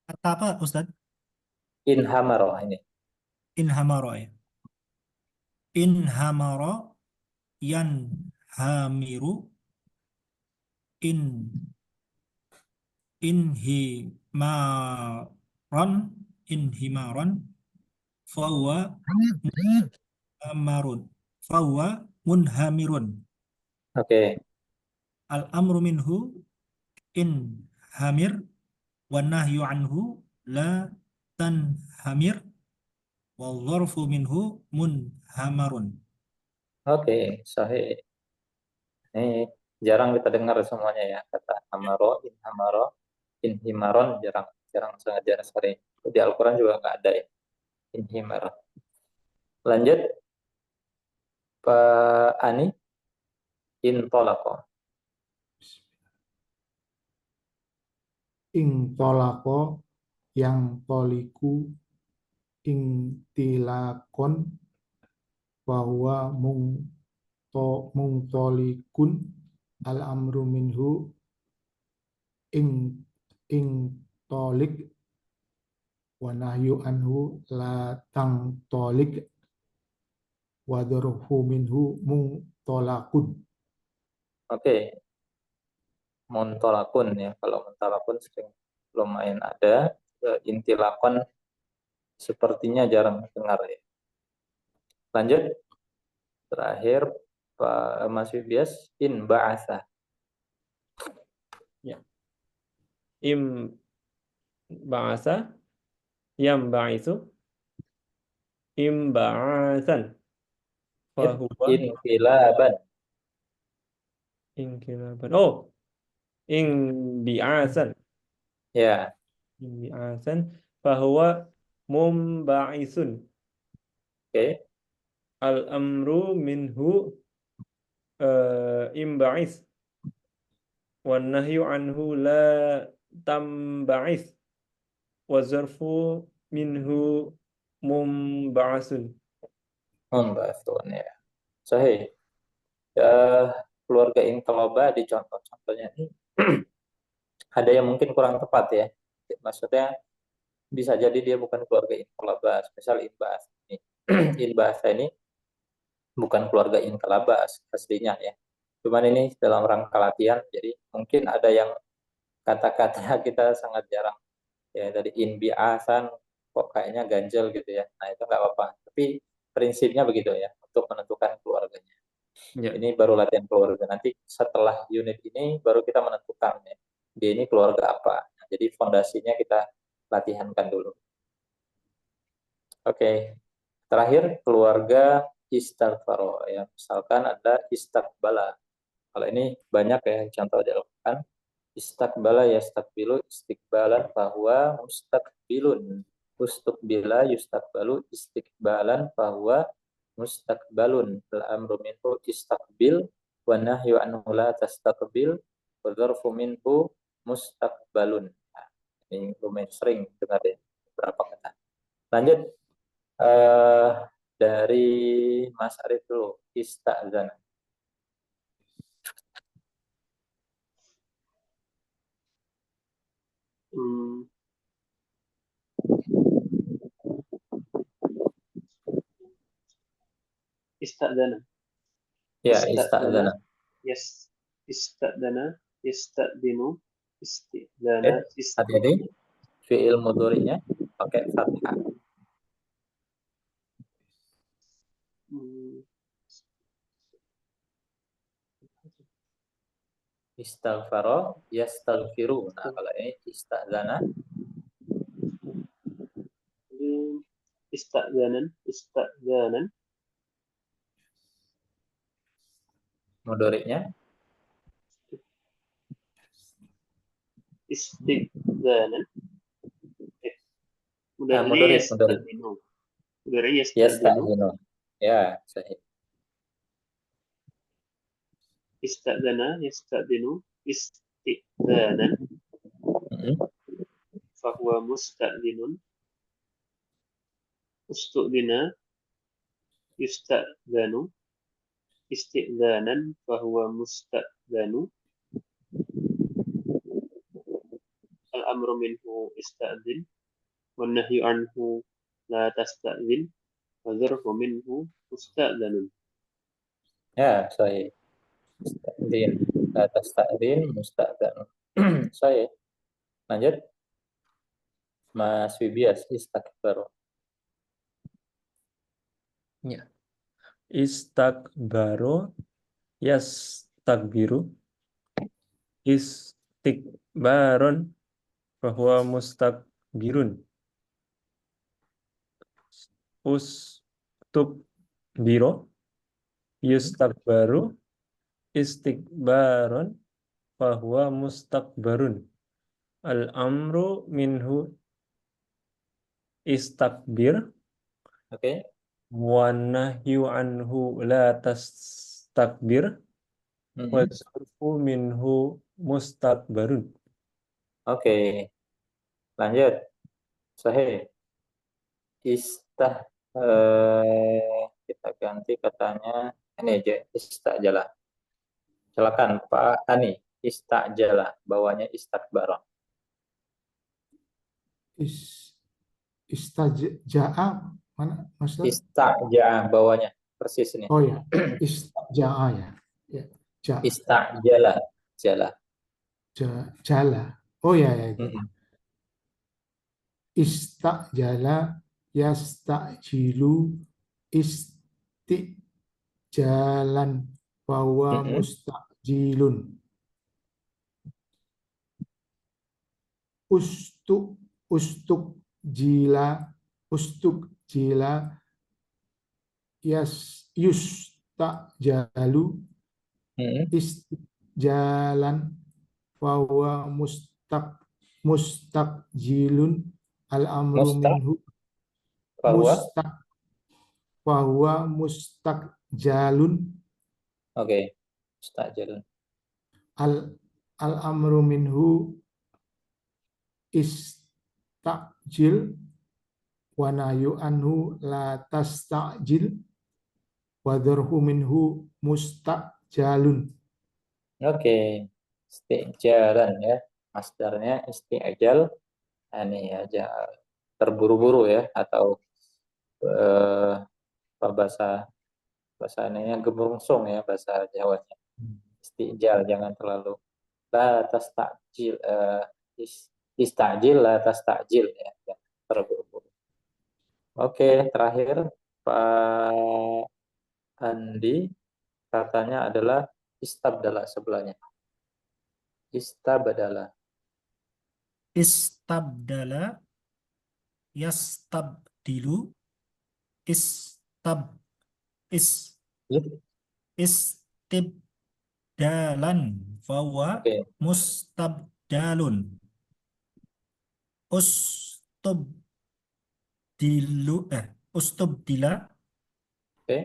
Speaker 5: Kata apa Ustaz?
Speaker 1: Inhamara ini.
Speaker 5: Inhamaro ya. Inhamaro yanhamiru in inhimaron inhimaron fahuwa munhamarun fahuwa munhamirun.
Speaker 1: Oke.
Speaker 5: Al-amru minhu in hamir wa nahyu anhu la tanhamir wa dzarfu minhu munhamarun.
Speaker 1: Oke, sahih. Ini jarang kita dengar semuanya ya, kata hamaro, inhimaron, jarang, sangat jarang sekali. Di Al-Quran juga nggak ada ya, inhimar. Lanjut, Pak Ani, intolako.
Speaker 2: Ing tolako yang toliku ing tilakon bahwa mungtolikun al amru minhu ing tolik wa nahyu anhu la tang tolik wa dzarfu minhu mungtolakun.
Speaker 1: Oke, muntolakun ya. Kalau muntolakun sering lumayan ada. Intilakon sepertinya jarang dengar ya. Lanjut, terakhir Pak Mas Wibias, in ba'asa.
Speaker 3: Im ba'asa yam ba'isu im ba'asan fahuwa
Speaker 1: Inqilaban.
Speaker 3: inqilaban. Oh, ing bi'asan.
Speaker 1: Ya,
Speaker 3: Bi'asan fahuwa mumba'isun.
Speaker 1: oke.
Speaker 3: Al-amru minhu imba'is wan nahyu anhu la tamba'is wa zarfu minhu mumba'asun.
Speaker 1: Membasun ya. Sahih. Ya, keluarga inqilaba di contoh-contohnya ini ada yang mungkin kurang tepat ya. Maksudnya bisa jadi dia bukan keluarga inqilaba, misal inbas ini. Inbas ini bukan keluarga inqilaba aslinya ya. Cuman ini dalam rangka latihan, jadi mungkin ada yang kata-kata kita sangat jarang ya, dari inbiasan kok kayaknya ganjel gitu ya. Nah itu nggak apa-apa. Tapi prinsipnya begitu ya, untuk menentukan keluarganya.
Speaker 3: Ya.
Speaker 1: Ini baru latihan keluarga. Nanti setelah unit ini baru kita menentukan ya, dia ini keluarga apa. Nah, jadi fondasinya kita latihankan dulu. Oke. Terakhir keluarga istighfaro ya. Misalkan ada istiqbala. Kalau ini banyak ya contoh dilakukan. Istakbala yastakbilu istiqbalan bahwa mustaqbilun. Ustuqbila yustakbalu istiqbalan bahwa mustaqbalun. Al-amru minhu istaqbil wa nahyu anhu la tastaqbil wa dzarfu minhu mustaqbalun. Nah, ini lumayan sering dengar ya beberapa kata. Lanjut dari Mas Arif dulu, istazana.
Speaker 4: Ista'dana.
Speaker 1: Ya,
Speaker 4: Ista'dana.
Speaker 1: ista'dana.
Speaker 4: Yes. Ista'dana. Ista'dinu. Isti'dana.
Speaker 1: Hati-hati. Fi'il mudhari'nya pakai fathah.
Speaker 4: Hmm,
Speaker 1: Istaghfaro, yastaghfiru. Nah, kalau ini ista'dana,
Speaker 4: Ista'danan. Ista'danan.
Speaker 1: mudhari'nya
Speaker 4: Isti'danan. Mudari'nya
Speaker 1: mudhari'.
Speaker 4: yasta'dinu. Mudari'nya yasta'dinu.
Speaker 1: Yasta'dinu. Ya, sahih.
Speaker 4: Ista'dana. Yasta'dinu. Isti'danan.
Speaker 1: Mm-mm.
Speaker 4: Fahuwa musta'dinun. Ustu'dina. Yusta'danu. Isti'danan. Fahuwa musta'danu. Al-amru minhu ista'din. Wan nahyu anhu la tasta'din. Wa dzarfu minhu musta'danun.
Speaker 1: Ya, sahih. Ista'din. La tasta'din, musta'dan. Sahih. Lanjut. Mas Wibias, istakbaru.
Speaker 3: Ya. Istakbaro yastakbiru istikbaron bahwa mustakbirun ustubbiro yustakbaru istikbaron bahwa mustakbarun al-amru minhu istakbir
Speaker 1: Oke.
Speaker 3: wa nahyu anhu la tastakbir wa
Speaker 1: Mm-mm.
Speaker 3: zarfu minhu mustakbarun.
Speaker 1: Oke. Lanjut. Sahih. Kita ganti katanya ini aja, istajala. Silakan Pak Ani, istajala, bawahnya istakbara.
Speaker 2: Istaja'a mana Master?
Speaker 1: Istaja bawahnya persis ini.
Speaker 2: Oh ya, istaja'a ya. Ya,
Speaker 1: Istajala, jala.
Speaker 2: jala. Oh ya ya itu.
Speaker 1: Mm-mm.
Speaker 2: Istajala yastajilu istijalan bahwa
Speaker 1: Mm-mm.
Speaker 2: mustajilun. Ustuk jila yustajalu
Speaker 1: Mm-mm.
Speaker 2: istijalan bahwa mustakjilun al-amru
Speaker 1: Mustak,
Speaker 2: minhu
Speaker 1: bahwa,
Speaker 2: bahwa mustakjalun
Speaker 1: oke, istajala.
Speaker 2: al-amru minhu istakjil wa nahyu anhu la tastajil wa dharhu minhu mustakjalun.
Speaker 1: Oke, istijalan ya. Masdarnya istijal. Ini aja terburu-buru ya, atau bahasa ininya gemerungsung ya, bahasa Jawanya. Istijal, jangan terlalu la tastajil, istajil la tastajil ya, jangan terburu-buru. Oke, terakhir Pak Andi katanya adalah istabdala sebelahnya. Istabdala.
Speaker 5: Istabdala yastabdilu istab is
Speaker 1: Oke.
Speaker 5: istibdalan fawa mustabdalun ustubdila
Speaker 1: Oke.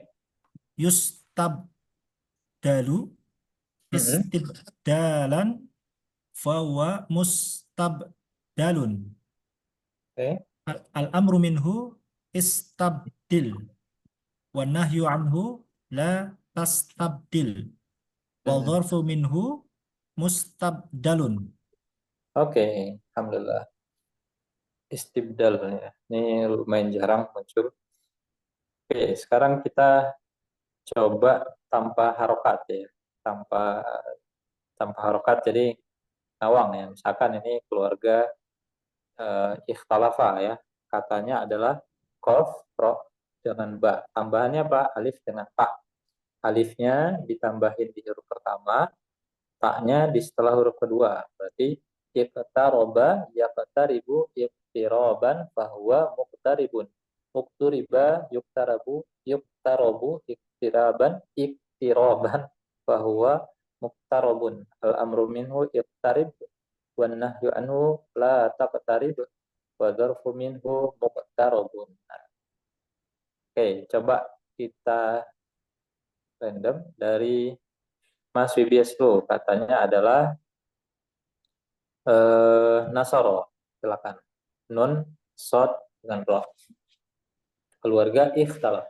Speaker 5: yustabdalu
Speaker 1: Mm-mm.
Speaker 5: istibdalan fawa mustabdalun.
Speaker 1: Oke.
Speaker 5: Al-amru minhu istabdil wa nahyu anhu la tastabdil wal
Speaker 1: Mm-mm.
Speaker 5: dharfu minhu mustabdalun.
Speaker 1: Oke, alhamdulillah. Istibdal ya. Ini lumayan jarang muncul. Oke, sekarang kita coba tanpa harokat ya, tanpa harokat, jadi ngawang ya. Misalkan ini keluarga ikhtalafa ya, katanya adalah qaf, ro dengan ba, tambahannya apa? Alif dengan ta. Alifnya ditambahin di huruf pertama, taknya di setelah huruf kedua. Berarti iqtaroba yaqtaribu iqtiroban fahuwa muqtaribun. Muqturiba yuqtarabu yuqtarobu iqtiraban iqtiroban fahuwa muqtarabun. Al-amru minhu iqtarib wan nahyu anhu la taqtarib wa dzarfu minhu muqtarabun. Oke, coba kita random dari Mas Wibias dulu, katanya adalah Nasoro, silakan. Nun, sod, dengan ro. Keluarga ikhtalaf.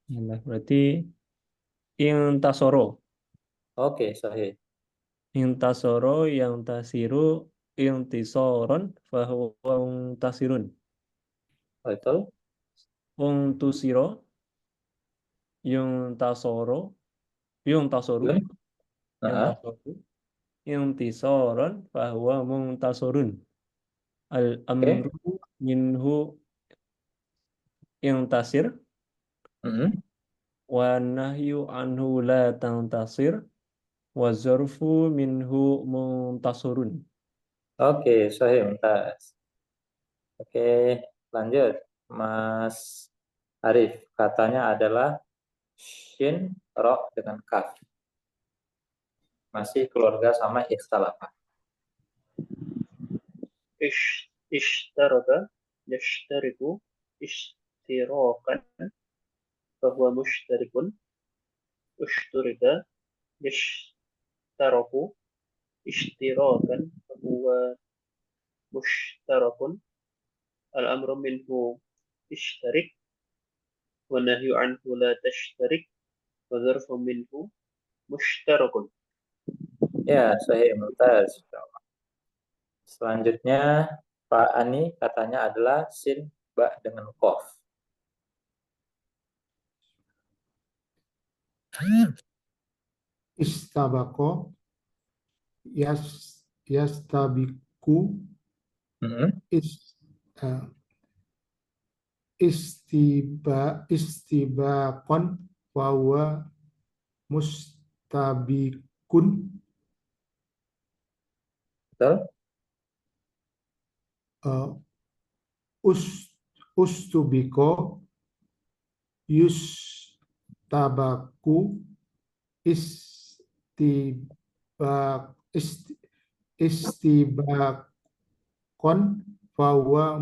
Speaker 3: Nah, berarti intasoro.
Speaker 1: Oke, sahih.
Speaker 3: Intasoro yang tasiru intisoron fahuwa tasirun.
Speaker 1: Betul?
Speaker 3: Untusiro yung tasoru
Speaker 1: Yun?
Speaker 3: yung
Speaker 1: Nah,
Speaker 3: tasoru intisoron fahuwa muntasorun. Al-amru
Speaker 1: oke.
Speaker 3: minhu intasir
Speaker 1: Mhm.
Speaker 3: wa nahyu anhu la tantasir wa zarfu minhu muntasurun.
Speaker 1: Oke, sahih, mumtaz. Oke, lanjut. Mas Arif, katanya adalah shin, ro, dengan kaf. Masih keluarga sama ikhtalaf.
Speaker 4: اشترط يشترط اشتراكا فهو مشترك اشترط يشترك اشتراكا فهو مشترك الأمر منه اشترك والنهي عنه لا تشترك وظرف منه مشترك.
Speaker 1: Ya, sahih, mumtaz. Selanjutnya, Pak Ani katanya adalah sin, ba, dengan kof.
Speaker 2: Istabako yastabiku
Speaker 1: Mhm.
Speaker 2: eh, istibakon wawa mustabikun
Speaker 1: Betul?
Speaker 2: uh, ustubiko yustabaku istibak istibakon wawa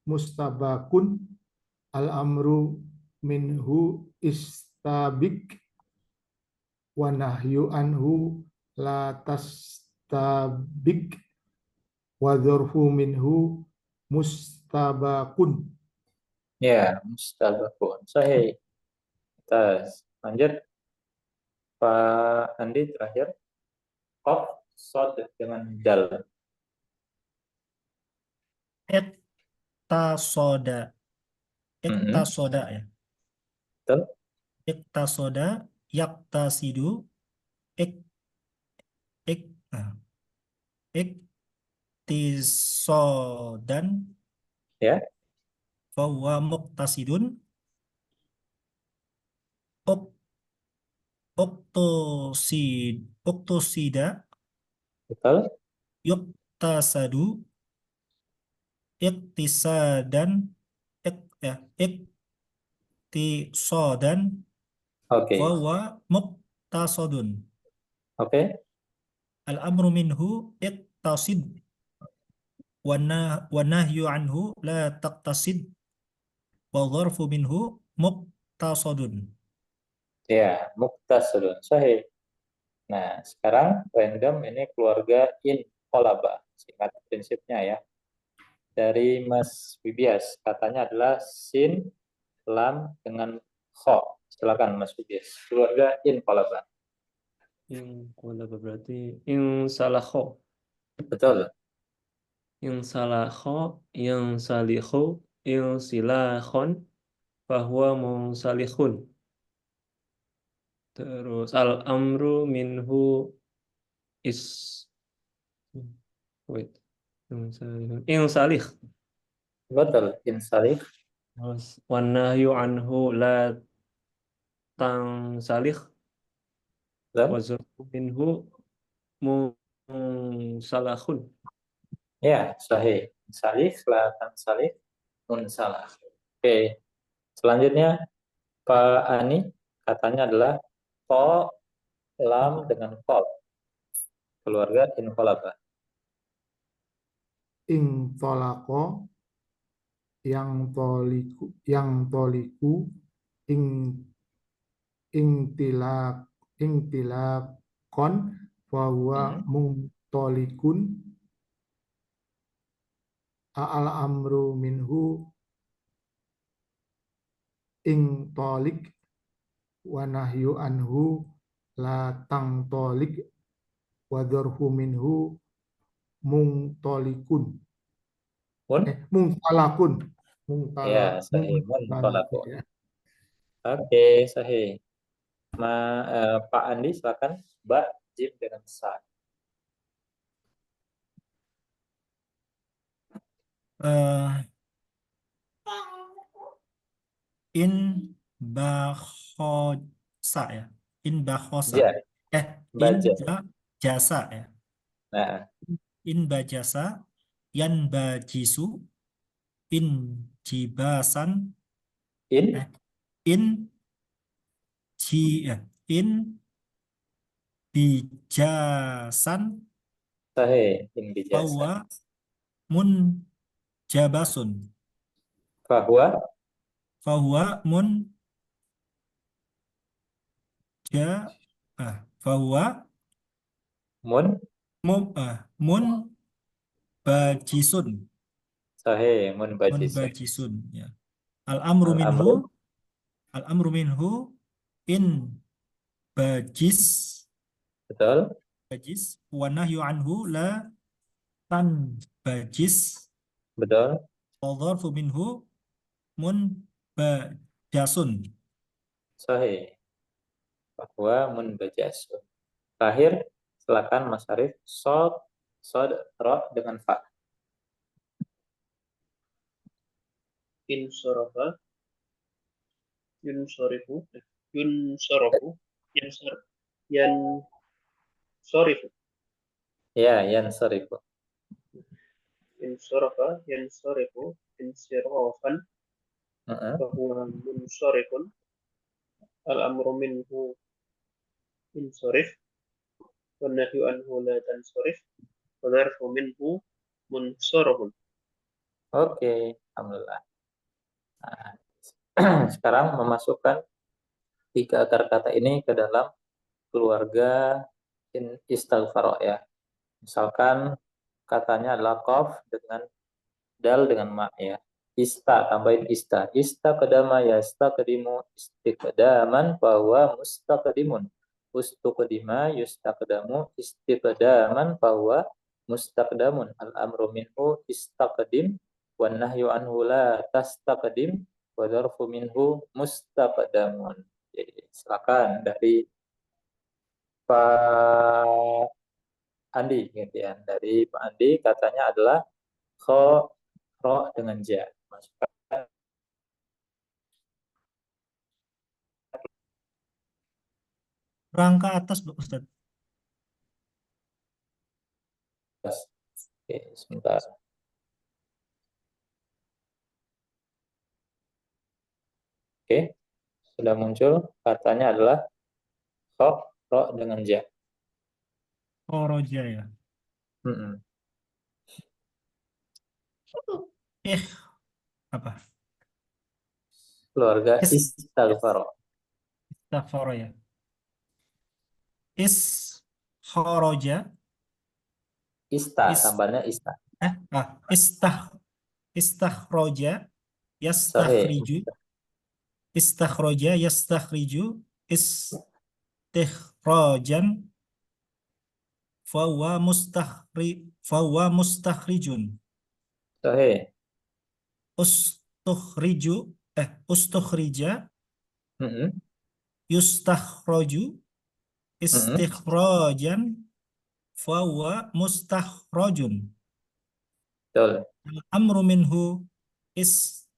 Speaker 2: mustabakun al-amru minhu istabik wa nahyu anhu la tastabik wa dzarfu minhu mustabakun.
Speaker 1: Ya, mustabakun. Sahih. Kita lanjut. Pak Andi terakhir. Kof, sod dengan dal.
Speaker 5: Iktasoda. Iktasoda ya.
Speaker 1: Betul?
Speaker 5: Iktasoda yaktasidu ik iktisodan
Speaker 1: Ya.
Speaker 5: fahuwa muqtasidun uktusida
Speaker 1: Betul?
Speaker 5: yuktasadu iktisadan iktisodan
Speaker 1: Oke.
Speaker 5: fahuwa muqtasodun.
Speaker 1: Oke.
Speaker 5: Al-amru minhu iqtasid wa nahyu anhu la taqtasid wa dharfu minhu muqtasadun.
Speaker 1: Ya, muktasurun. Sahih. Nah, sekarang random ini keluarga inqalaba. Singkat prinsipnya ya. Dari Mas Wibias, katanya adalah sin, lam, dengan kho. Silakan Mas Wibias. Keluarga inqalaba.
Speaker 3: Inqalaba berarti insalaho.
Speaker 1: Betul.
Speaker 3: Insalaho, insalihu, insilahon, fahuwa munsalihun. Terus al-amru minhu is wait. Insalih.
Speaker 1: Betul, insalih.
Speaker 3: Terus wan nahyu anhu la tansalih
Speaker 1: Dan
Speaker 3: wa zarfu minhu munsalahun.
Speaker 1: ya, sahih. Salih, selatan salih, munsalah. Oke, selanjutnya Pak Ani katanya adalah ko, lam dengan kol. Keluarga inqalaba.
Speaker 2: ing tolako yang toliku ing tilakon bahwa mungtolikun al amru minhu ing tolik wa nahyu anhu la tang tolik wa dzarfu minhu mungtolikun mungtalakun
Speaker 1: Ya, sahih.
Speaker 2: mungtalakun ya.
Speaker 1: Oke, sahih. Pak Andi silakan. Mbak Jim dengan sa.
Speaker 5: In bakhosa ya. In bakhosa.
Speaker 1: Ja,
Speaker 5: In
Speaker 1: baja.
Speaker 5: jasa ya.
Speaker 1: Nah,
Speaker 5: In bajasa, yan bajisu, in jibasan,
Speaker 1: in
Speaker 5: in in bijasan,
Speaker 1: sahih. In bijasa.
Speaker 5: bahwa mun jabasun,
Speaker 1: Bahwa
Speaker 5: bahwa mun bahwa
Speaker 1: mun
Speaker 5: mun bajisun,
Speaker 1: sahih. Mun
Speaker 5: mun
Speaker 1: bajisun.
Speaker 5: bajisun ya. Al-amru minhu in bajis
Speaker 1: Betul.
Speaker 5: wa nahyu anhu la tan bajis
Speaker 1: Betul.
Speaker 5: wa dharfu minhu mun bajasun.
Speaker 1: Sahih. Bahwa mun bajasun. Terakhir, silakan Mas Arif. Sod, ro dengan fa.
Speaker 4: Insorofa, yunsorifu, yunsorofu, yansorifu,
Speaker 1: Ya, yansarifu.
Speaker 4: insorofa, yansorifu, insirofan, bahwa munsorifun, al-amru minhu insorif, wa nahyu anhu la tansorif, wa dzarfu minhu munsorofun.
Speaker 1: Oke, alhamdulillah. Nah, sekarang memasukkan 3 akar kata ini ke dalam keluarga istighfar ya. Misalkan katanya adalah qaf dengan dal dengan ma ya. Ista, tambahin ista. Istaqdama yastaqdimu istiqdaman bahwa mustaqdimun. Ustuqdima yustaqdamu istiqdaman bahwa mustaqdamun. Al-amru minhu istaqdim wan nahyu anhu la tastaqdim wa dzarfu minhu mustaqdamun. Jadi silakan dari Pak Andi gitu ya. Dari Pak Andi katanya adalah ro dengan ja. Masukkan
Speaker 5: Rangka atas Ustaz.
Speaker 1: Oke, sebentar. Oke, sudah muncul. Katanya adalah ro dengan ja.
Speaker 5: Koroja ya. Apa?
Speaker 1: Keluarga istighfar.
Speaker 5: Istaghfara ya. Khoroja.
Speaker 1: Tambahnya ista.
Speaker 5: Istakhroja
Speaker 1: Sahih.
Speaker 5: yastakhriju istikhrajan fahuwa mustakhrijun
Speaker 1: Sahih.
Speaker 5: ustukhrija yustakhraju istikhrajan fahuwa mustakhrajun.
Speaker 1: Betul.
Speaker 5: Al-amru minhu istakhrij.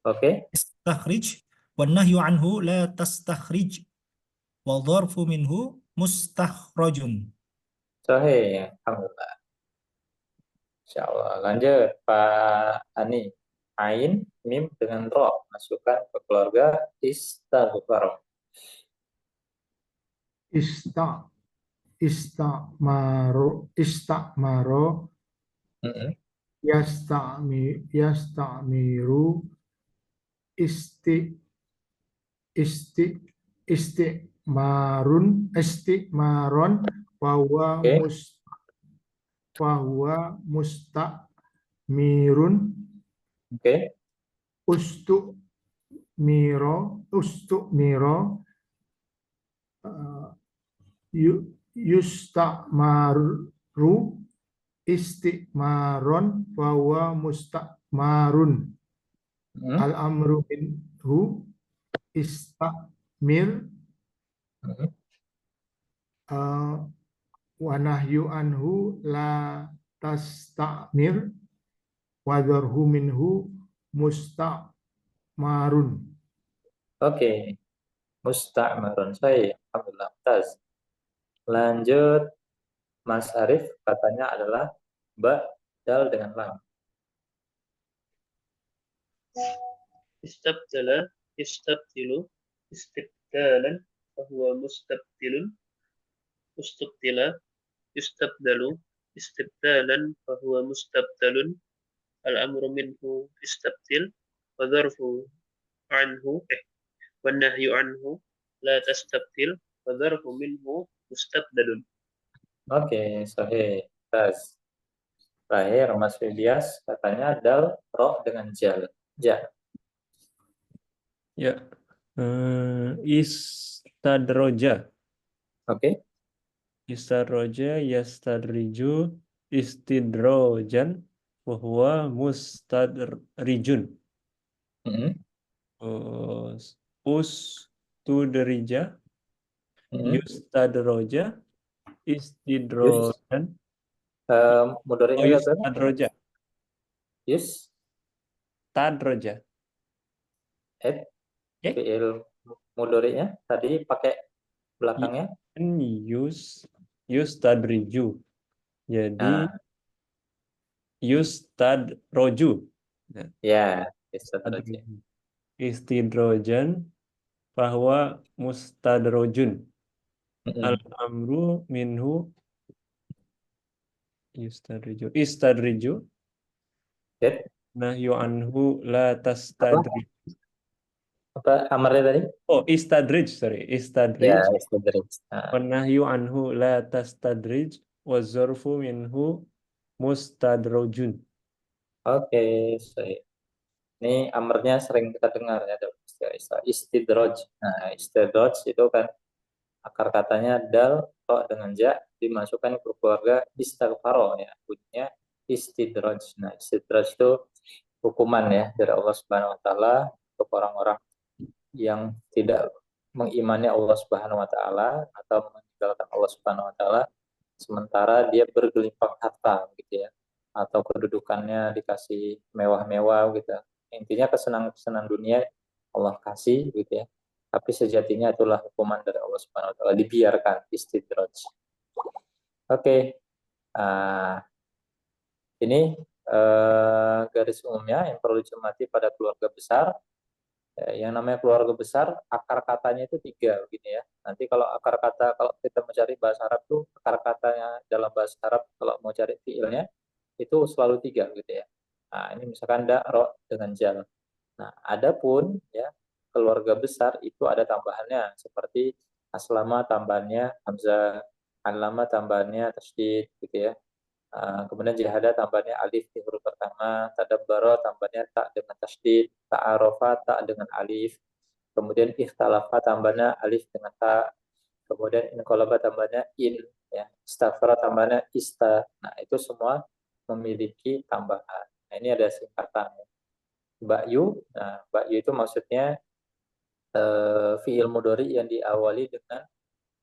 Speaker 1: Oke.
Speaker 5: Istakhrij wa nahyu anhu la tastakhrij wa dharfu minhu mustakhrajun.
Speaker 1: Sahih. Alhamdulillah. Insyaallah. Lanjut Pak Ani. Ain, mim dengan ro masukkan ke keluarga istaghfar.
Speaker 2: Istamaro
Speaker 1: Mm-mm.
Speaker 2: yastamiru istimaron
Speaker 1: Oke.
Speaker 2: fahuwa mustamirun
Speaker 1: Oke.
Speaker 2: ustumiro yustamaru istimaron fahuwa mustamarun
Speaker 1: Mm-mm.
Speaker 2: al-amru minhu istamir
Speaker 1: Mm-mm.
Speaker 2: wa nahyu anhu la tastamir wa dharhu minhu mustamarun.
Speaker 1: Oke. Musta'marun. Sahih. Alhamdulillah. Mumtaz. Lanjut Mas Arif, katanya adalah ba, dal dengan lam.
Speaker 4: Istabdala, istabdilu, istibdalan, fahuwa mustabdilun, ustabdila, istabdalu, istibdalan, fahuwa mustabdalun, al-amru minhu istabdil, wa dharfu anhu, wa nahyu anhu, la tastabdil, wa dharfu minhu mustabdalun.
Speaker 1: Oke, sahih. Mumtaz. Terakhir Mas Fidias, katanya dal, ro dengan jal. Ja.
Speaker 3: Ya. Istadroja.
Speaker 1: Oke.
Speaker 3: Istadroja yastadriju istidrojan wa mustadrijun.
Speaker 1: Mm-mm.
Speaker 3: Ustudrija
Speaker 1: Mm-mm.
Speaker 3: yustadroja istidrojan
Speaker 1: Mudhari'nya berapa?
Speaker 3: yustadroja
Speaker 1: Yus,
Speaker 3: tadroja.
Speaker 1: fi'il mudhari'nya tadi pakai belakangnya.
Speaker 3: Yustadriju. Jadi
Speaker 1: Nah,
Speaker 3: yustadroju. Nah,
Speaker 1: ya, istadroja.
Speaker 3: istidrojan bahwa mustadrojun.
Speaker 1: Mm-mm.
Speaker 3: Al-amru minhu istadriju
Speaker 1: Good.
Speaker 3: nahyu anhu la tastadrij.
Speaker 1: Apa amarnya tadi?
Speaker 3: Istadrij, sorry.
Speaker 1: Ya,
Speaker 3: Istadrij.
Speaker 1: istadroj. Nah,
Speaker 3: Wa nahyu anhu la tastadrij wa zarfu minhu mustadrojun.
Speaker 1: oke, sorry. Ini amarnya sering kita dengar ya, dalam istilah istidroj. Nah, istidroj itu kan akar katanya dal, to dengan ja dimasukkan ke keluarga istighfaro ya, bunyinya istidroj. Nah, istidroj itu hukuman ya dari Allah Subhanahu wa taala untuk orang-orang yang tidak mengimani Allah Subhanahu wa taala atau meninggalkan Allah Subhanahu wa taala sementara dia bergelimpang harta gitu ya, atau kedudukannya dikasih mewah-mewah gitu. Intinya kesenangan-kesenangan dunia Allah kasih gitu ya. Tapi sejatinya itulah hukuman dari Allah Subhanahu wa taala, dibiarkan istidraj. Oke. Ini garis umumnya yang perlu dicermati pada keluarga besar. Yang namanya keluarga besar, akar katanya itu 3 begini ya. Nanti kalau akar kata, kalau kita mencari bahasa Arab tuh akar katanya dalam bahasa Arab kalau mau cari fiilnya itu selalu 3 gitu ya. Nah, ini misalkan da, ro dengan jal. Nah, adapun ya keluarga besar itu ada tambahannya seperti aslama tambahannya hamzah, alama tambahannya tasydid gitu ya. Kemudian jahada tambahnya alif di huruf pertama, tadabbara tambahnya tak dengan tasydid, ta'arofa tak dengan alif, kemudian ikhtalafa tambahnya alif dengan ta, kemudian inqalaba tambahnya in, ya, istaghfara tambahnya ista. Nah, itu semua memiliki tambahan. Nah, ini ada singkatan. Ba'yu, nah, ba'yu itu maksudnya fiil mudhari yang diawali dengan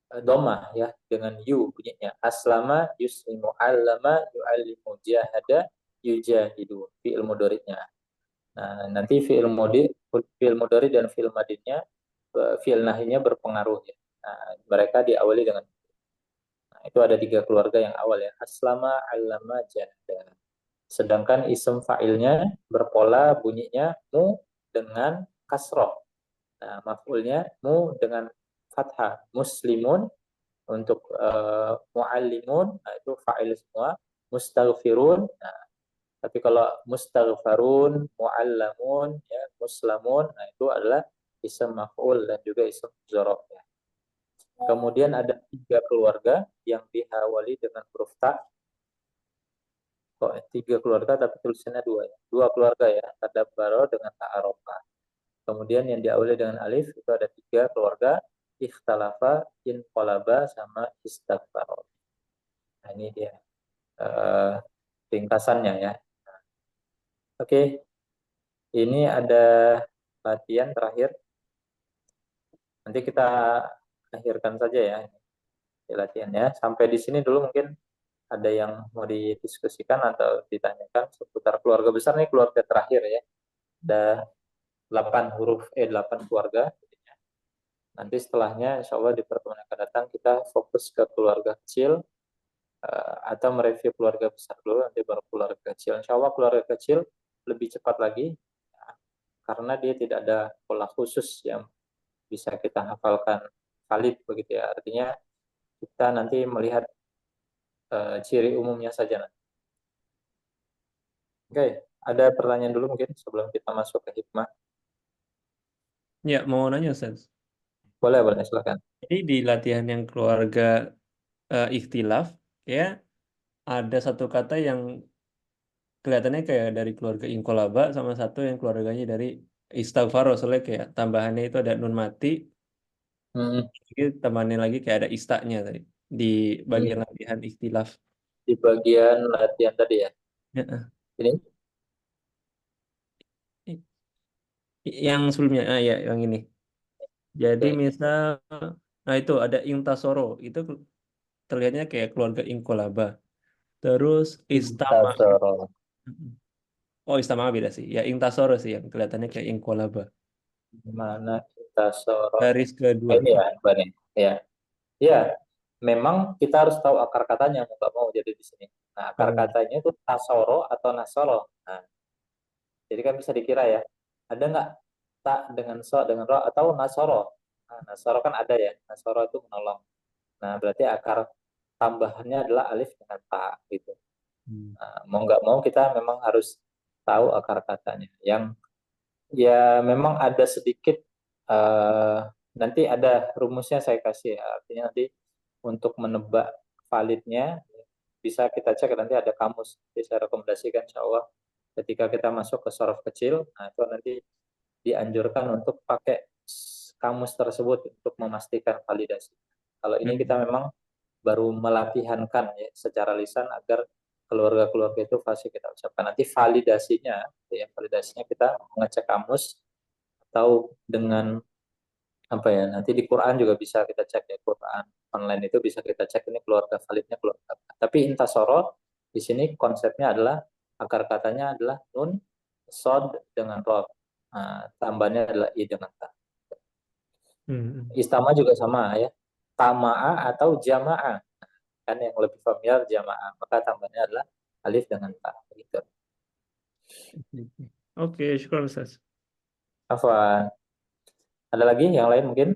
Speaker 1: dhammah ya, dengan yu bunyinya. Aslama yuslimu, allama yu'allimu, jahada yujahidu, fiil mudhari'nya. Nah, nanti fiil mudhari dan fiil madhinya, fiil nahinya berpengaruh ya. Nah, mereka diawali dengan, nah, itu ada 3 keluarga yang awal ya. Aslama, allama, jahada. Sedangkan isim fa'ilnya berpola bunyinya mu dengan kasroh. Nah, maf'ulnya mu dengan fathah. Muslimun untuk muallimun, nah itu fa'il semua. Mustaghfirun, nah, tapi kalau mustaghfarun, muallamun, ya, muslamun, nah itu adalah isim maf'ul dan juga isim dzaraf ya. Kemudian ada 3 keluarga yang diawali dengan huruf ta. Kok 3 keluarga tapi tulisannya 2 ya. 2 keluarga ya, tadabbaro dengan ta'arofa. Kemudian yang diawali dengan alif itu ada 3 keluarga, ikhtalafa, inqalaba, sama istaghfaro. Nah, ini dia ringkasannya ya. Oke, ini ada latihan terakhir. Nanti kita akhirkan saja ya latihannya. Sampai di sini dulu mungkin ada yang mau didiskusikan atau ditanyakan seputar keluarga besar nih, keluarga terakhir ya. Ada 8 keluarga. Nanti setelahnya insya Allah di pertemuan yang akan datang kita fokus ke keluarga kecil atau mereview keluarga besar dulu, nanti baru keluarga kecil. Insya Allah keluarga kecil lebih cepat lagi karena dia tidak ada pola khusus yang bisa kita hafalkan valid begitu ya. Artinya kita nanti melihat ciri umumnya saja. Oke, ada pertanyaan dulu mungkin sebelum kita masuk ke hikmah.
Speaker 3: Ya, mau nanya Ustaz.
Speaker 1: Boleh, silakan.
Speaker 3: Jadi di latihan yang keluarga ikhtilaf, ya ada satu kata yang kelihatannya kayak dari keluarga inqalaba sama satu yang keluarganya dari istaghfaro, soalnya kayak tambahannya itu ada nun mati, jadi tambahannya lagi kayak ada istaknya tadi di bagian latihan ikhtilaf.
Speaker 1: Di bagian latihan tadi ya.
Speaker 3: Ya,
Speaker 1: Ini
Speaker 3: yang sebelumnya, ya yang ini. Jadi
Speaker 1: Oke.
Speaker 3: misal, nah itu ada intasoro, itu terlihatnya kayak keluarga inqalaba. Terus istama,
Speaker 1: Intasoro.
Speaker 3: oh istama beda sih. Ya intasoro sih yang kelihatannya kayak inqalaba.
Speaker 1: Mana Intasoro?
Speaker 3: Garis kedua.
Speaker 1: Ini ya, Bani. Ya. Ya, memang kita harus tahu akar katanya, mau nggak mau jadi di sini. Nah, akar katanya itu tasoro atau nasoro. Nah, jadi kan bisa dikira ya, ada nggak tak dengan so dengan ro atau nasoro? Nah, nasoro kan ada ya, nasoro itu menolong. Nah, berarti akar tambahannya adalah alif dengan ta gitu. Nah, mau nggak mau kita memang harus tahu akar katanya. Yang ya memang ada sedikit nanti ada rumusnya saya kasih ya. Artinya nanti untuk menebak validnya bisa kita cek, nanti ada kamus. Jadi saya rekomendasikan insya Allah ketika kita masuk ke sorof kecil, nah itu nanti dianjurkan untuk pakai kamus tersebut untuk memastikan validasi. Kalau ini kita memang baru melatihankan ya secara lisan agar keluarga-keluarga itu fasih kita ucapkan. Nanti validasinya, ya validasinya kita mengecek kamus atau dengan apa ya, nanti di Quran juga bisa kita cek ya, Quran online itu bisa kita cek ini keluarga validnya keluarga apa. Tapi intasoro di sini konsepnya adalah akar katanya adalah nun sod dengan ro. Nah, tambahnya adalah i dengan ta. Istama juga sama ya, tamaa atau jamaah kan yang lebih familiar jamaah, maka tambahnya adalah alif dengan ta gitu.
Speaker 3: Oke, syukur Ustaz.
Speaker 1: Afwan. Ada lagi yang lain mungkin?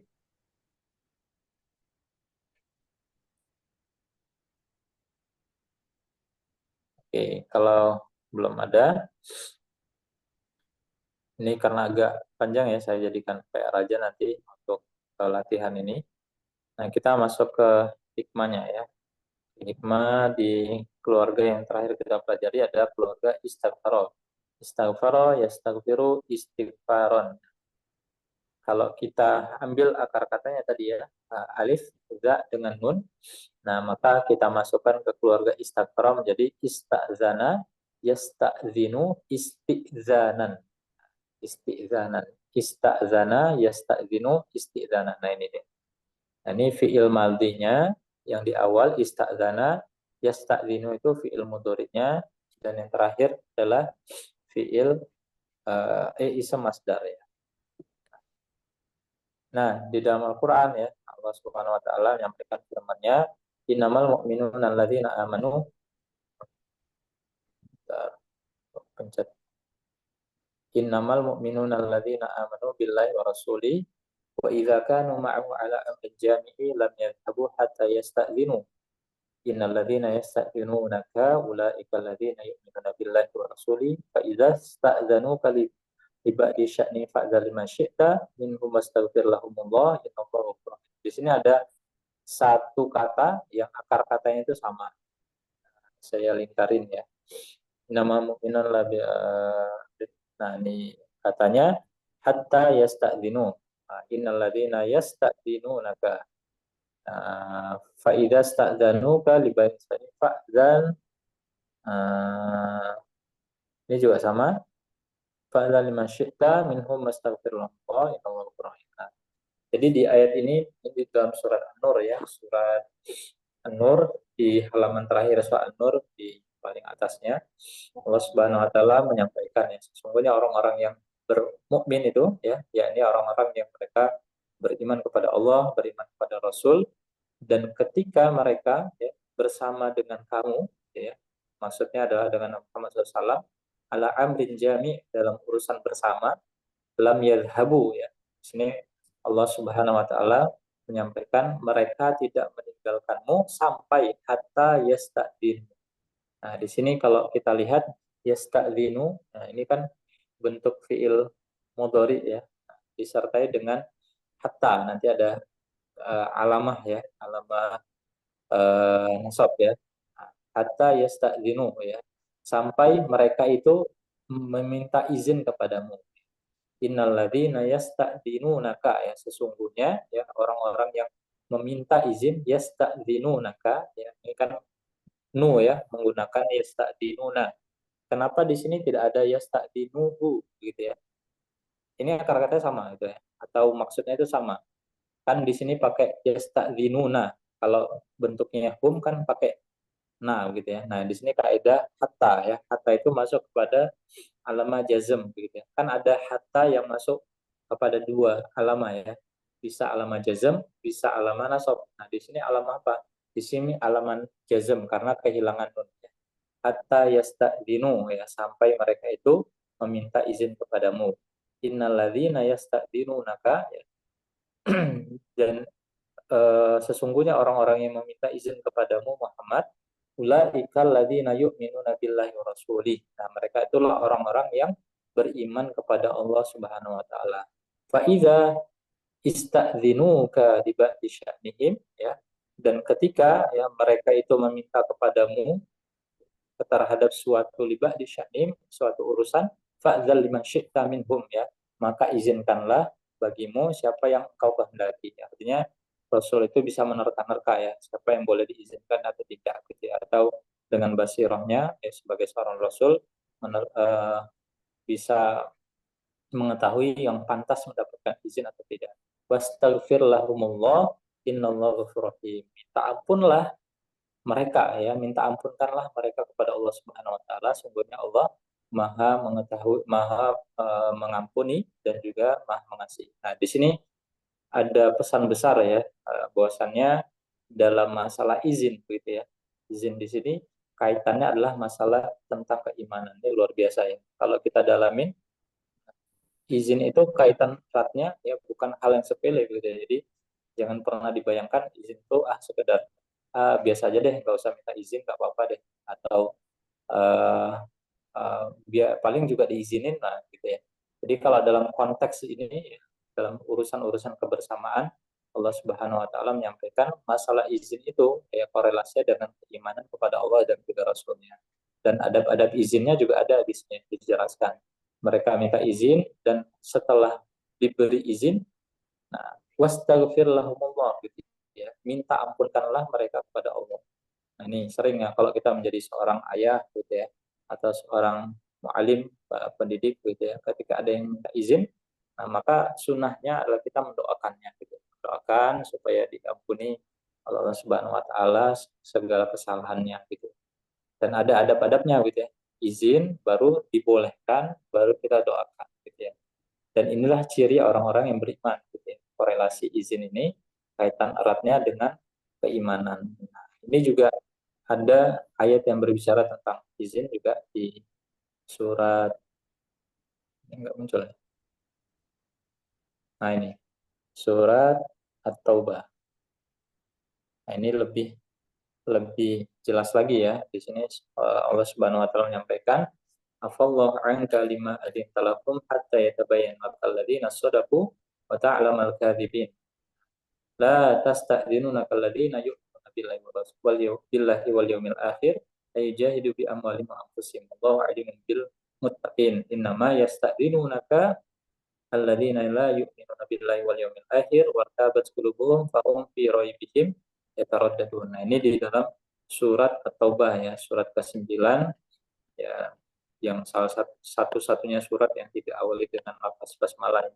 Speaker 1: Oke, kalau belum ada, ini karena agak panjang ya, saya jadikan PR aja nanti untuk latihan ini. Nah, kita masuk ke hikmahnya ya. Hikmah di keluarga yang terakhir kita pelajari adalah keluarga istighfaro. Istighfaro, yastaghfiru, istighfaron. Kalau kita ambil akar katanya tadi ya, alif, za dengan nun, nah maka kita masukkan ke keluarga istighfaro menjadi istazana, yastazinu, istizanan. Istizanan. Ista'zana yasta'zinu isti'zana. Nah ini deh. Nah, ini fi'il madhinya yang di awal ista'zana, yasta'zinu itu fi'il mudhari'nya, dan yang terakhir adalah fi'il ism masdar ya. Nah, di dalam Al-Qur'an ya, Allah Subhanahu wa taala menyampaikan firman-Nya, innamal mu'minuna alladzina amanu. Pencet. Innamal mu'minuna alladzina amanu billahi wa rasuli wa idza kanu ma'ahu ala amrin jami'i lam yadhhabu hatta yasta'zinu. Innal ladzina yasta'dzinunaka ulaika alladzina yu'minuna billahi wa rasuli fa idza sta'dzanuka li ba'di sya'ni fa'dzal liman syi'ta minhum wastaghfir lahumullah innallaha ghafurur rahim. Di sini ada satu kata yang akar katanya itu sama. Saya lingkarin ya. Nama mu'minun nah ini katanya hatta yasta'dzinu. Innal ladzina yasta'dzinunaka fa idza sta'dzanuka li ba'di sya'ni fa'dzan. Ini juga sama. Fa'dzal liman syi'ta minhum wastaghfirullah innallaha ghafurur rahim. Jadi di ayat ini di dalam surat An-Nur ya, surat An-Nur di halaman terakhir surat An-Nur di paling atasnya, Allah Subhanahu wa taala menyampaikan ya, sesungguhnya orang-orang yang bermukmin itu ya, yakni orang-orang yang mereka beriman kepada Allah, beriman kepada Rasul, dan ketika mereka ya, bersama dengan kamu ya, maksudnya adalah dengan Muhammad SAW ala amrin jami, dalam urusan bersama, lam yadhhabu ya. Di sini Allah Subhanahu wa taala menyampaikan mereka tidak meninggalkanmu sampai hatta yasta'din. Nah, di sini kalau kita lihat yasta'dinu, nah ini kan bentuk fiil mudhari ya, disertai dengan hatta, nanti ada alamah ya, alamah nasab ya. Hatta yasta'dinu ya, sampai mereka itu meminta izin kepadamu. Innalladzina yasta'dzinunaka ya, sesungguhnya ya orang-orang yang meminta izin yasta'dzinunaka ya, ini kan nu ya, menggunakan yasta'dzinuna. Kenapa di sini tidak ada yasta'dzinuhu gitu ya? Ini akar katanya sama gitu ya, atau maksudnya itu sama. Kan di sini pakai yasta'dzinuna. Kalau bentuknya hum kan pakai nah gitu ya. Nah, di sini kaidah hatta ya. Hatta itu masuk kepada alama jazm gitu ya. Kan ada hatta yang masuk kepada dua alama ya. Bisa alama jazm, bisa alama nasab. Nah, di sini alama apa? Di sini alaman jazm karena kehilangan nun ya. Hatta yasta'dinu ya, sampai mereka itu meminta izin kepadamu. Innalladzina yasta'dinunaka ya. Dan sesungguhnya orang-orang yang meminta izin kepadamu Muhammad, ulaikal ladzina yu'minuna billahi wa rasulih. Nah, mereka itulah orang-orang yang beriman kepada Allah Subhanahu wa taala. Fa idza ista'dzinuka li ba'di sya'nihim ya. Dan ketika ya mereka itu meminta kepadamu terhadap suatu li ba'di sya'nihim, suatu urusan, fa'dzal liman syi'ta minhum ya. Maka izinkanlah bagimu siapa yang kau kehendaki. Artinya Rasul itu bisa menerka-nerka ya, siapa yang boleh diizinkan atau tidak gitu ya. Atau dengan basirohnya ya, sebagai seorang Rasul bisa mengetahui yang pantas mendapatkan izin atau tidak. Wastaghfir lahumullah innallaha ghafurur rahim. Minta ampunlah mereka ya, minta ampunkanlah mereka kepada Allah Subhanahu wa taala, sungguhnya Allah Maha mengetahui, Maha mengampuni dan juga Maha mengasihi. Nah, di sini ada pesan besar ya, bahwasannya dalam masalah izin begitu ya. Izin di sini kaitannya adalah masalah tentang keimanan. Ini luar biasa ya. Kalau kita dalamin, izin itu kaitan eratnya ya, bukan hal yang sepele gitu ya. Jadi jangan pernah dibayangkan izin itu sekedar biasa aja deh, nggak usah minta izin, nggak apa-apa deh. Atau biar paling juga diizinin lah gitu ya. Jadi kalau dalam konteks ini, dalam urusan-urusan kebersamaan, Allah Subhanahu wa taala menyampaikan masalah izin itu ya korelasinya dengan keimanan kepada Allah dan juga Rasulnya. Dan adab-adab izinnya juga ada di sini dijelaskan. Mereka minta izin dan setelah diberi izin, nah, wastaghfir lahumullah gitu ya. Minta ampunkanlah mereka kepada Allah. Nah, ini sering ya kalau kita menjadi seorang ayah gitu ya, atau seorang mu'alim, pendidik gitu ya, ketika ada yang minta izin, Nah, maka sunnahnya adalah kita mendoakannya, gitu. Mendoakan supaya diampuni Allah Subhanahu Wa Taala segala kesalahannya, gitu. Dan ada adab-adabnya, gitu ya. Izin baru dibolehkan, baru kita doakan, gitu ya. Dan inilah ciri orang-orang yang beriman, gitu ya. Korelasi izin ini kaitan eratnya dengan keimanan. Nah, ini juga ada ayat yang berbicara tentang izin juga di surat, enggak muncul ya. Nah, ini surat At-Taubah. Nah, ini lebih jelas lagi ya. Di sini Allah Subhanahu wa taala menyampaikan, "Afallahu 'anka lima adzinta lahum hatta yatabayyana lakal ladzina shadaqu wa ta'lamal kadzibin. La tasta'dzinuna kal ladzina yu'minuna billahi wal yawmil akhir ay jahidu bi amwalihim wa anfusihim. Wallahu 'alimun bil muttaqin. Innama yasta'dzinunaka alladzina la yu'minuna billahi wal yawmil akhir wa tabat qulubuhum fahum fi raibihim yataraddadun." Nah, ini di dalam surat At-Taubah ya, surat ke-9 ya, yang salah satu-satunya surat yang diawali dengan lafaz basmalah.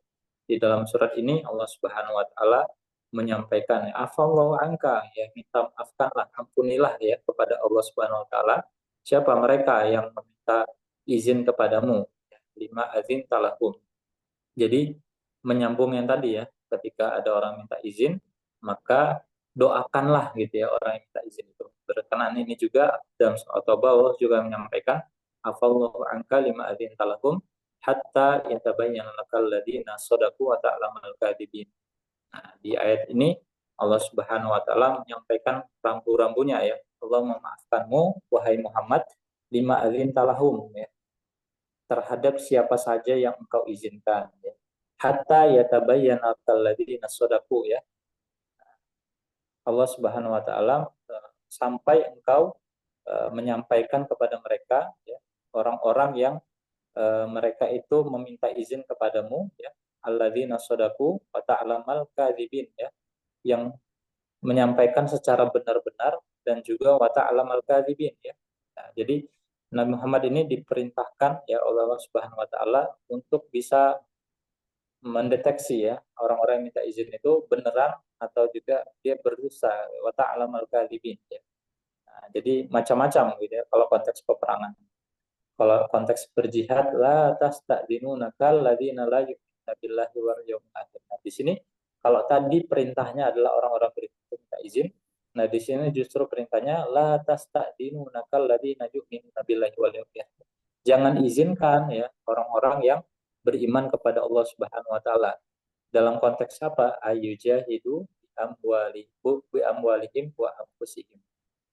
Speaker 1: Di dalam surat ini Allah Subhanahu wa taala menyampaikan, afallahu anka, ya, minta maafkanlah, ampunilah ya kepada Allah Subhanahu wa taala siapa mereka yang meminta izin kepadamu, lima azin talahum. Jadi menyambung yang tadi ya, ketika ada orang minta izin, maka doakanlah gitu ya orang yang minta izin itu. Berkenan ini juga dalam surat At-Taubah Allah juga menyampaikan, afallahu anka lima azin talahum hatta yatabayyana lakal ladzina shadaqu wa ta'lamal kadzibin. Nah, di ayat ini Allah Subhanahu wa taala menyampaikan rambu-rambunya ya. Allah memaafkanmu wahai Muhammad lima azin talahum ya, terhadap siapa saja yang engkau izinkan ya. Hatta yatabayyana alladzina shadaqu ya. Allah Subhanahu wa taala sampai engkau menyampaikan kepada mereka ya, orang-orang yang mereka itu meminta izin kepadamu ya, alladzina shadaqu wa ta'lamal kadzibin ya, yang menyampaikan secara benar-benar dan juga wa ta'lamal kadzibin ya. Nah, jadi Nabi Muhammad ini diperintahkan ya oleh Allah Subhanahu wa taala untuk bisa mendeteksi ya orang-orang yang minta izin itu beneran atau juga dia berdusta, wa ta'lamal kadzibin ya. Nah, jadi macam-macam gitu ya kalau konteks peperangan. Kalau konteks berjihad, la tasta'dzinuna kal ladzina la yu'minuna billahi wal yawmil akhir. Nah, di sini kalau tadi perintahnya adalah orang-orang minta izin, nah di sini justru perintahnya la tasta'dzinuna kal ladzina yu'minuna billahi wal yawmil akhir. Jangan izinkan ya orang-orang yang beriman kepada Allah Subhanahu wa taala. Dalam konteks apa? Ayyujahidu bi amwalihim wa anfusihim.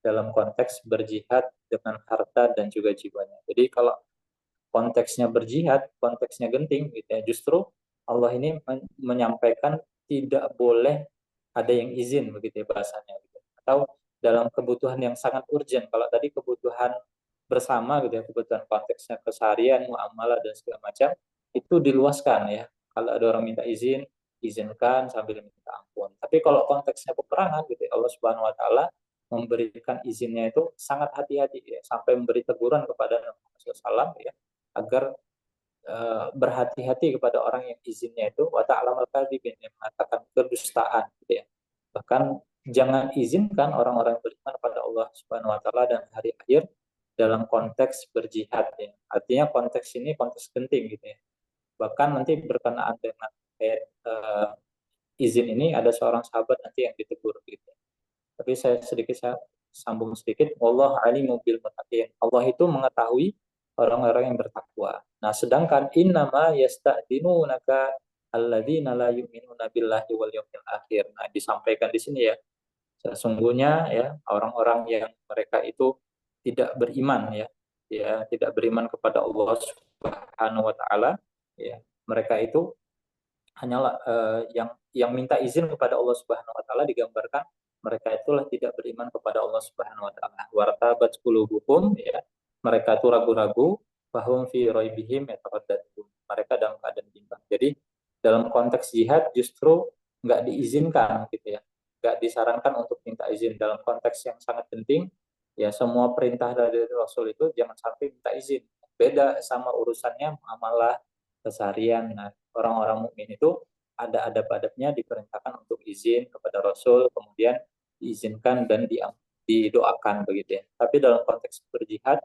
Speaker 1: Dalam konteks berjihad dengan harta dan juga jiwanya. Jadi kalau konteksnya berjihad, konteksnya genting gitu ya, justru Allah ini menyampaikan tidak boleh ada yang izin begitu ya bahasanya gitu. Atau dalam kebutuhan yang sangat urgent. Kalau tadi kebutuhan bersama gitu ya, kebutuhan konteksnya keseharian, muamalah dan segala macam, itu diluaskan ya. Kalau ada orang minta izin, izinkan sambil minta ampun. Tapi kalau konteksnya peperangan gitu ya, Allah Subhanahu wa taala memberikan izinnya itu sangat hati-hati ya, sampai memberi teguran kepada Nabi Muhammad SAW ya, agar berhati-hati kepada orang yang izinnya itu wa ta'lamal kadzibin, yang mengatakan kedustaan gitu ya. Bahkan jangan izinkan orang-orang beriman kepada Allah Subhanahu wa taala dan hari akhir dalam konteks berjihad ya. Artinya konteks ini konteks penting gitu ya. Bahkan nanti berkenaan dengan izin ini ada seorang sahabat nanti yang ditegur gitu. Tapi saya sambung sedikit. Wallahu alimu bil muttaqin. Allah itu mengetahui orang-orang yang bertakwa. Nah, sedangkan innama yasta'dinunaka alladzina la yu'minuna billahi wal yawmil akhir. Nah, disampaikan di sini ya. Sesungguhnya ya orang-orang yang mereka itu tidak beriman ya. Ya, tidak beriman kepada Allah Subhanahu wa taala ya. Mereka itu hanyalah yang minta izin kepada Allah Subhanahu wa taala digambarkan mereka itulah tidak beriman kepada Allah Subhanahu wa taala. Wartabat qulubuhum ya. Mereka itu ragu-ragu, bahum fi raibihim yataraddadun. Mereka dalam keadaan bimbang. Jadi dalam konteks jihad justru nggak diizinkan gitu ya. Nggak disarankan untuk minta izin dalam konteks yang sangat penting. Ya semua perintah dari Rasul itu jangan sampai minta izin. Beda sama urusannya muamalah keseharian. Nah, orang-orang mukmin itu ada adab-adabnya, diperintahkan untuk izin kepada Rasul, kemudian diizinkan dan didoakan begitu ya. Tapi dalam konteks berjihad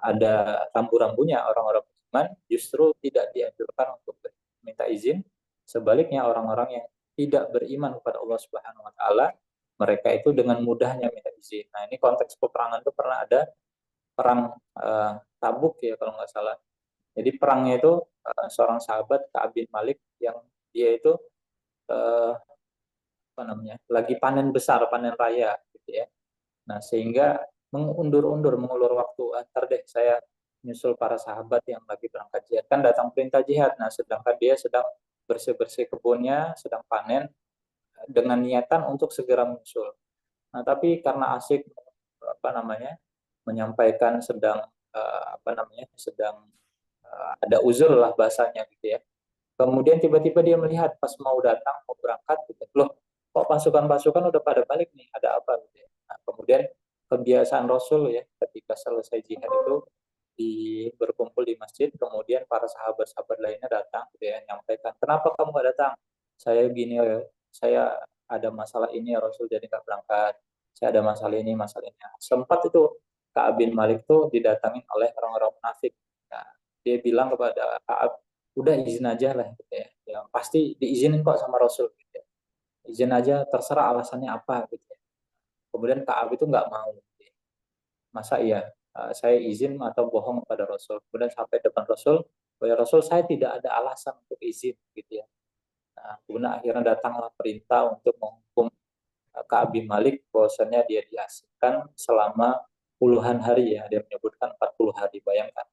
Speaker 1: ada rambu-rambunya. Orang-orang beriman justru tidak dianjurkan untuk minta izin. Sebaliknya orang-orang yang tidak beriman kepada Allah Subhanahu wa taala, mereka itu dengan mudahnya minta izin. Nah, ini konteks peperangan itu pernah ada perang Tabuk ya kalau nggak salah. Jadi perangnya itu seorang sahabat Ka'ab bin Malik yang dia itu lagi panen besar, panen raya gitu ya. Nah, sehingga mengulur waktu, antar deh saya nyusul para sahabat yang lagi berangkat jihad. Kan datang perintah jihad, nah sedangkan dia sedang bersih-bersih kebunnya, sedang panen, dengan niatan untuk segera menyusul. Nah, tapi karena asik menyampaikan sedang sedang ada uzur lah bahasanya gitu ya. Kemudian tiba-tiba dia melihat pas mau datang, mau berangkat, gitu. Loh, kok pasukan-pasukan udah pada balik nih, ada apa gitu ya. Nah, kemudian kebiasaan Rasul ya, ketika selesai jihad itu berkumpul di masjid, kemudian para sahabat-sahabat lainnya datang gitu ya, menyampaikan, kenapa kamu nggak datang? Saya gini, saya ada masalah ini ya Rasul, jadi nggak berangkat. Saya ada masalah ini, masalah ini. Sempat itu Ka'ab bin Malik tuh didatangin oleh orang-orang munafik. Nah, dia bilang kepada Ka'ab, udah izin aja lah gitu ya. Ya pasti diizinin kok sama Rasul gitu ya. Izin aja, terserah alasannya apa gitu ya. Kemudian Ka'ab itu nggak mau gitu ya. Masa iya saya izin atau bohong kepada Rasul. Kemudian sampai depan Rasul, ya Rasul saya tidak ada alasan untuk izin gitu ya. Nah, kemudian akhirnya datanglah perintah untuk menghukum Ka'ab bin Malik, bahwasannya dia diasingkan selama puluhan hari ya. Dia menyebutkan 40 hari, bayangkan.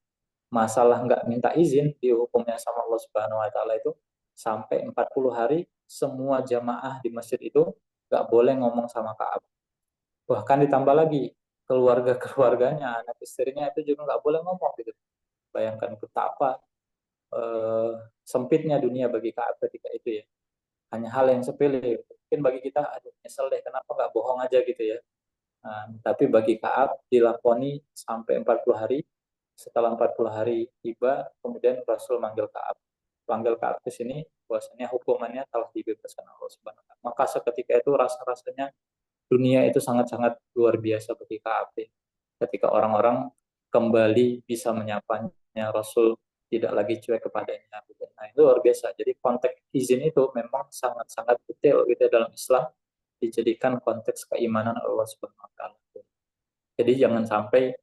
Speaker 1: Masalah nggak minta izin dihukumnya sama Allah Subhanahu wa taala itu sampai 40 hari semua jamaah di masjid itu nggak boleh ngomong sama Ka'ab. Bahkan ditambah lagi keluarga-keluarganya, anak istrinya itu juga nggak boleh ngomong gitu. Bayangkan betapa sempitnya dunia bagi Ka'ab ketika itu ya. Hanya hal yang sepele. Mungkin bagi kita, aduh nyesel deh kenapa nggak bohong aja gitu ya. Nah, tapi bagi Ka'ab dilakoni sampai 40 hari. Setelah 40 hari tiba, kemudian Rasul manggil Ka'ab ke sini, bahwasanya hukumannya telah dibebaskan Allah Subhanahu wa taala. Maka seketika itu rasa-rasanya dunia itu sangat-sangat luar biasa bagi Ka'ab. Ketika orang-orang kembali bisa menyapanya, Rasul tidak lagi cuek kepadanya. Nah, itu luar biasa. Jadi konteks izin itu memang sangat-sangat detail gitu dalam Islam, dijadikan konteks keimanan Allah Subhanahu wa taala. Jadi jangan sampai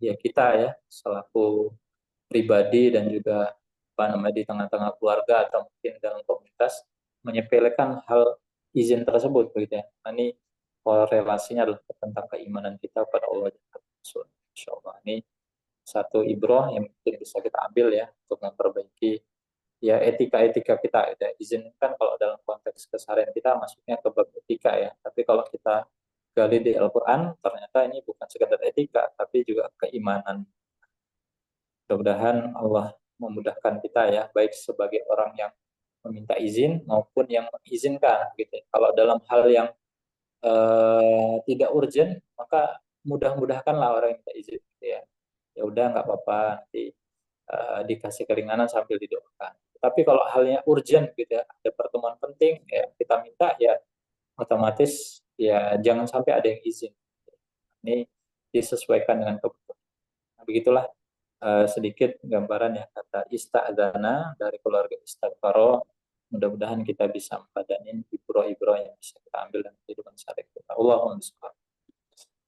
Speaker 1: ya kita ya selaku pribadi dan juga di tengah-tengah keluarga atau mungkin dalam komunitas menyepelekan hal izin tersebut begitu ya. Nah, ini korelasinya adalah tentang keimanan kita pada Allah dan Rasul. Insyaallah ini satu ibrah yang mungkin bisa kita ambil ya untuk memperbaiki ya etika-etika kita. Ya, izin kan kalau dalam konteks keseharian kita masuknya ke bab etika ya. Tapi kalau kita gali di Al-Quran, ternyata ini bukan sekedar etika, tapi juga keimanan. Mudah-mudahan Allah memudahkan kita ya, baik sebagai orang yang meminta izin maupun yang mengizinkan. Gitu. Kalau dalam hal yang tidak urgent, maka mudah-mudahkanlah orang yang minta izin. Gitu ya. Ya udah nggak apa-apa, nanti dikasih keringanan sambil didoakan. Tapi kalau halnya urgent, gitu ya, ada pertemuan penting, ya kita minta ya otomatis ya jangan sampai ada yang izin. Ini disesuaikan dengan kebutuhan. Nah, begitulah sedikit gambaran ya kata ista'adzana dari keluarga istighfaro. Mudah-mudahan kita bisa mempadani ibrah-ibrah yang bisa kita ambil dalam kehidupan sehari-hari kita. Allahumma sholli.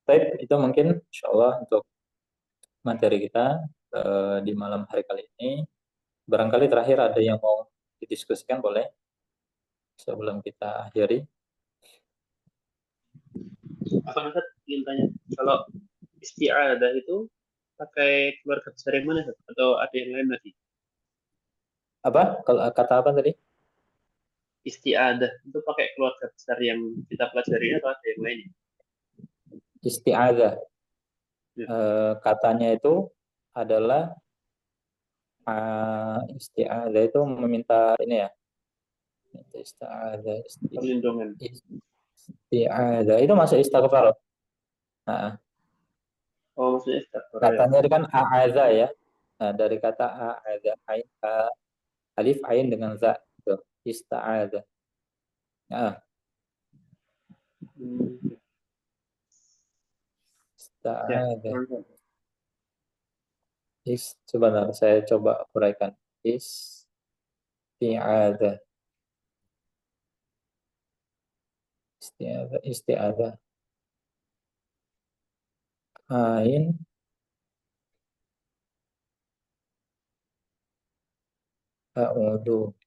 Speaker 1: Baik, itu mungkin insyaallah untuk materi kita di malam hari kali ini. Barangkali terakhir ada yang mau didiskusikan, boleh sebelum kita akhiri.
Speaker 4: Apa Ustaz ingin tanya, kalau isti'adah itu pakai keluarga besar yang mana Ustaz? Atau ada yang lain lagi?
Speaker 1: Apa? Kalau kata apa tadi?
Speaker 4: Isti'adah itu pakai keluarga besar yang kita pelajari atau ada yang lain?
Speaker 1: Isti'adzah. Katanya itu adalah isti'adzah itu meminta ini ya. Isti'adzah.
Speaker 4: Perlindungan.
Speaker 1: Isti'adzah itu masuk istighfar. Nah,
Speaker 4: Oh, maksudnya istighfar.
Speaker 1: katanya itu kan a'adza ya. Nah, dari kata a'adza, Alif ain dengan za. Tuh, ista'adha. Nah,
Speaker 4: Hmm. Ya,
Speaker 1: ista'adha.
Speaker 4: teman-teman.
Speaker 1: Sebentar, saya coba uraikan. Isti'adha. Isti'adha. Ain. A'udhu.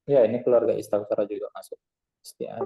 Speaker 1: Ya, ini keluarga istighfar juga masuk. Isti'adha.